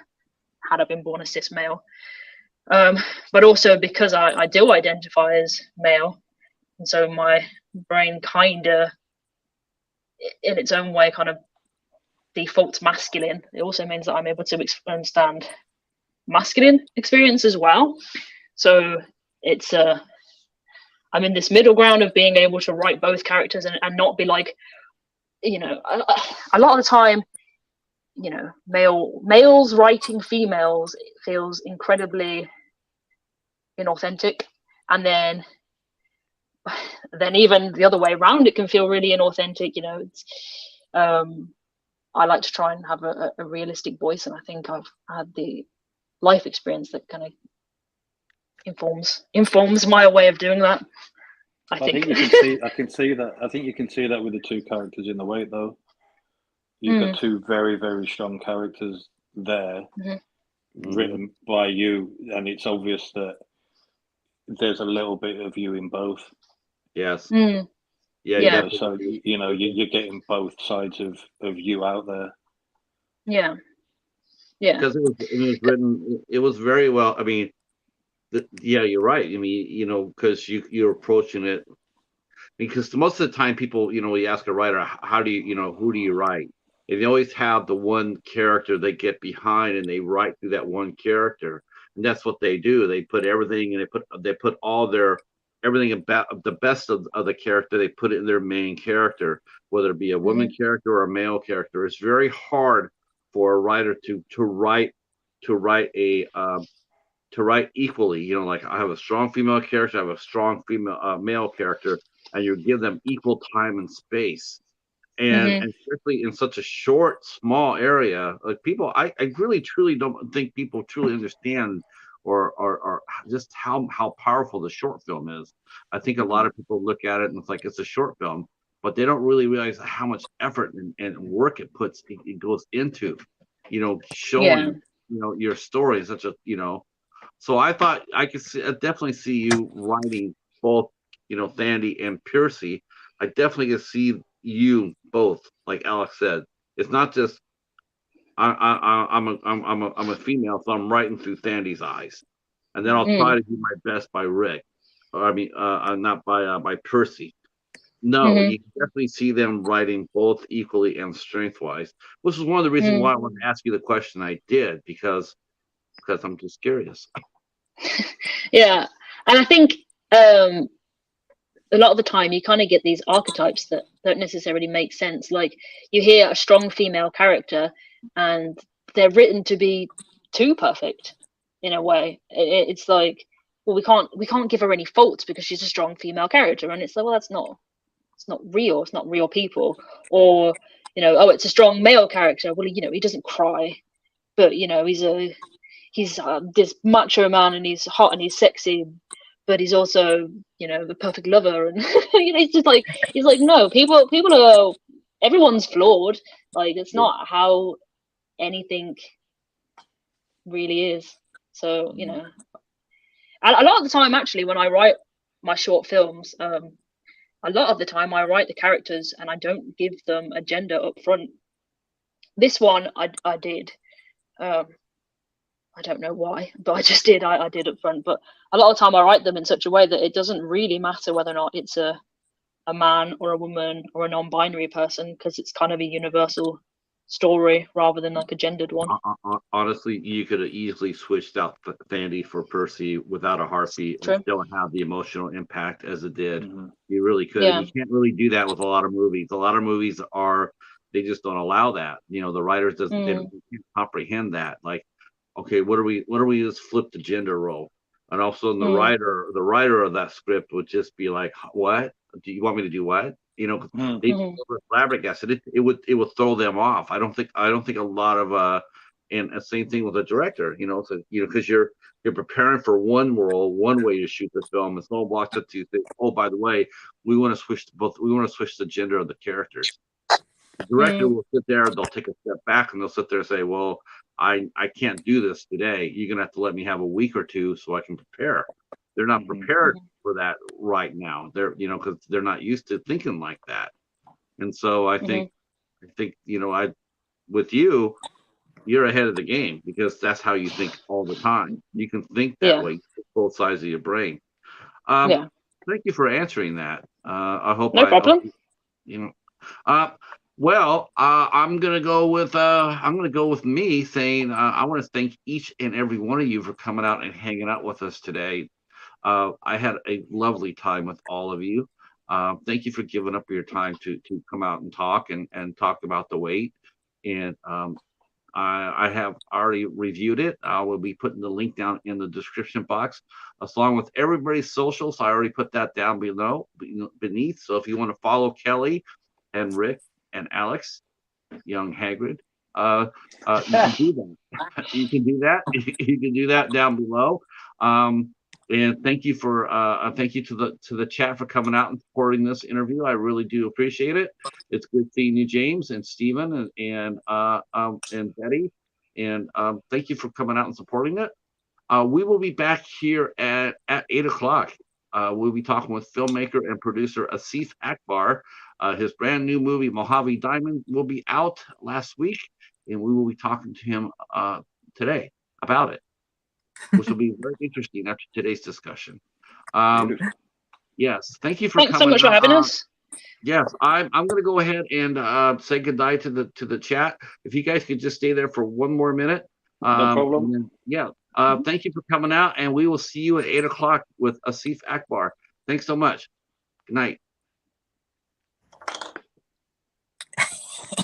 had I been born a cis male. But also because I do identify as male, and so my brain kind of, in its own way, kind of defaults masculine. It also means that I'm able to understand masculine experience as well. So it's I'm in this middle ground of being able to write both characters and not be like, a lot of the time, males writing females feels incredibly inauthentic, and then even the other way around, it can feel really inauthentic. It's I like to try and have a realistic voice, and I think I've had the life experience that kind of informs my way of doing that. I think you can see. I can see that. I think you can see that with the two characters in The Wait, though. You've got two very, very strong characters there, written by you, and it's obvious that there's a little bit of you in both. Yes. Yeah. So you're getting both sides of you out there. Yeah. Because it was written. It was very well. I mean, you're right. I mean, because you're approaching it. Because most of the time, people, you ask a writer, how do who do you write? And they always have the one character they get behind, and they write through that one character, and that's what they do. They put everything, and they put all their everything about the best of the character. They put it in their main character, whether it be a woman character or a male character. It's very hard for a writer to write equally. Like I have a strong female character, I have a strong female male character, and you give them equal time and space. And especially in such a short, small area, like people, I really truly don't think people truly understand or just how powerful the short film is. I think a lot of people look at it and it's like it's a short film, but they don't really realize how much effort and work it goes into, showing, your story. Such a, so I thought I definitely see you writing both, Thandie and Piercy. I definitely could see you both, like Alex said. It's not just I'm a female, so I'm writing through Thandie's eyes, and then I'll try to do my best by Rik. I mean, not by Piercy. No, you definitely see them writing both equally and strength-wise, which is one of the reasons why I wanted to ask you the question I did, because I'm just curious. Yeah, and I think a lot of the time you kind of get these archetypes that don't necessarily make sense. Like you hear a strong female character and they're written to be too perfect in a way. It's like, well, we can't give her any faults because she's a strong female character, and it's like, well, that's not it's not real. It's not real people. Or, you know, oh, it's a strong male character. Well, you know, he doesn't cry, but you know, he's this macho man, and he's hot and he's sexy, but he's also, you know, the perfect lover. And you know, he's like, no, people are, everyone's flawed. Like, it's not how anything really is. So, you know, a lot of the time, actually, when I write my short films, a lot of the time I write the characters and I don't give them a gender up front. This one I did. I don't know why, but I just did. I did up front. But a lot of the time I write them in such a way that it doesn't really matter whether or not it's a man or a woman or a non-binary person, because it's kind of a universal story rather than like a gendered one. Honestly, you could have easily switched out Fandy for Percy without a heartbeat and still have the emotional impact as it did. You really could. Yeah. And you can't really do that with a lot of movies. A lot of movies they just don't allow that. You know, the writers they can't comprehend that. Like, okay, what are we just flip the gender role? And also the writer of that script would just be like, what? Do you want me to do what? You know, they were flabbergasted. It would throw them off. I don't think a lot of and the same thing with the director. You know, so you know, because you're preparing for one role, one way to shoot the film, and someone walks up to you and says, oh, by the way, we want to switch the gender of the characters. The director will sit there, they'll take a step back, and they'll sit there and say, well, I can't do this today. You're gonna have to let me have a week or two so I can prepare. They're not prepared for that right now. They're, you know, because they're not used to thinking like that. And so I think, you know, with you, you're ahead of the game because that's how you think all the time. You can think that way, both sides of your brain. Thank you for answering that. I hope no problem. You know, well, I'm gonna go with me saying I want to thank each and every one of you for coming out and hanging out with us today. I had a lovely time with all of you. Thank you for giving up your time to come out and talk talk about The Wait. And I have already reviewed it. I will be putting the link down in the description box, along with everybody's socials. I already put that down beneath. So if you want to follow Kelly and Rik and Alex, young Hagrid, you can do that. You can do that. You can do that down below. And thank you to the chat for coming out and supporting this interview. I really do appreciate it. It's good seeing you, James and Stephen and Betty. And thank you for coming out and supporting it. We will be back here at 8:00. We'll be talking with filmmaker and producer Asif Akbar. His brand new movie Mojave Diamond will be out last week, and we will be talking to him today about it, which will be very interesting after today's discussion. Yes, thank you for Thanks coming. so much for having us. Yes, I'm going to go ahead and say goodbye to the chat. If you guys could just stay there for one more minute. No problem. Thank you for coming out, and we will see you at 8:00 with Asif Akbar. Thanks so much. Good night.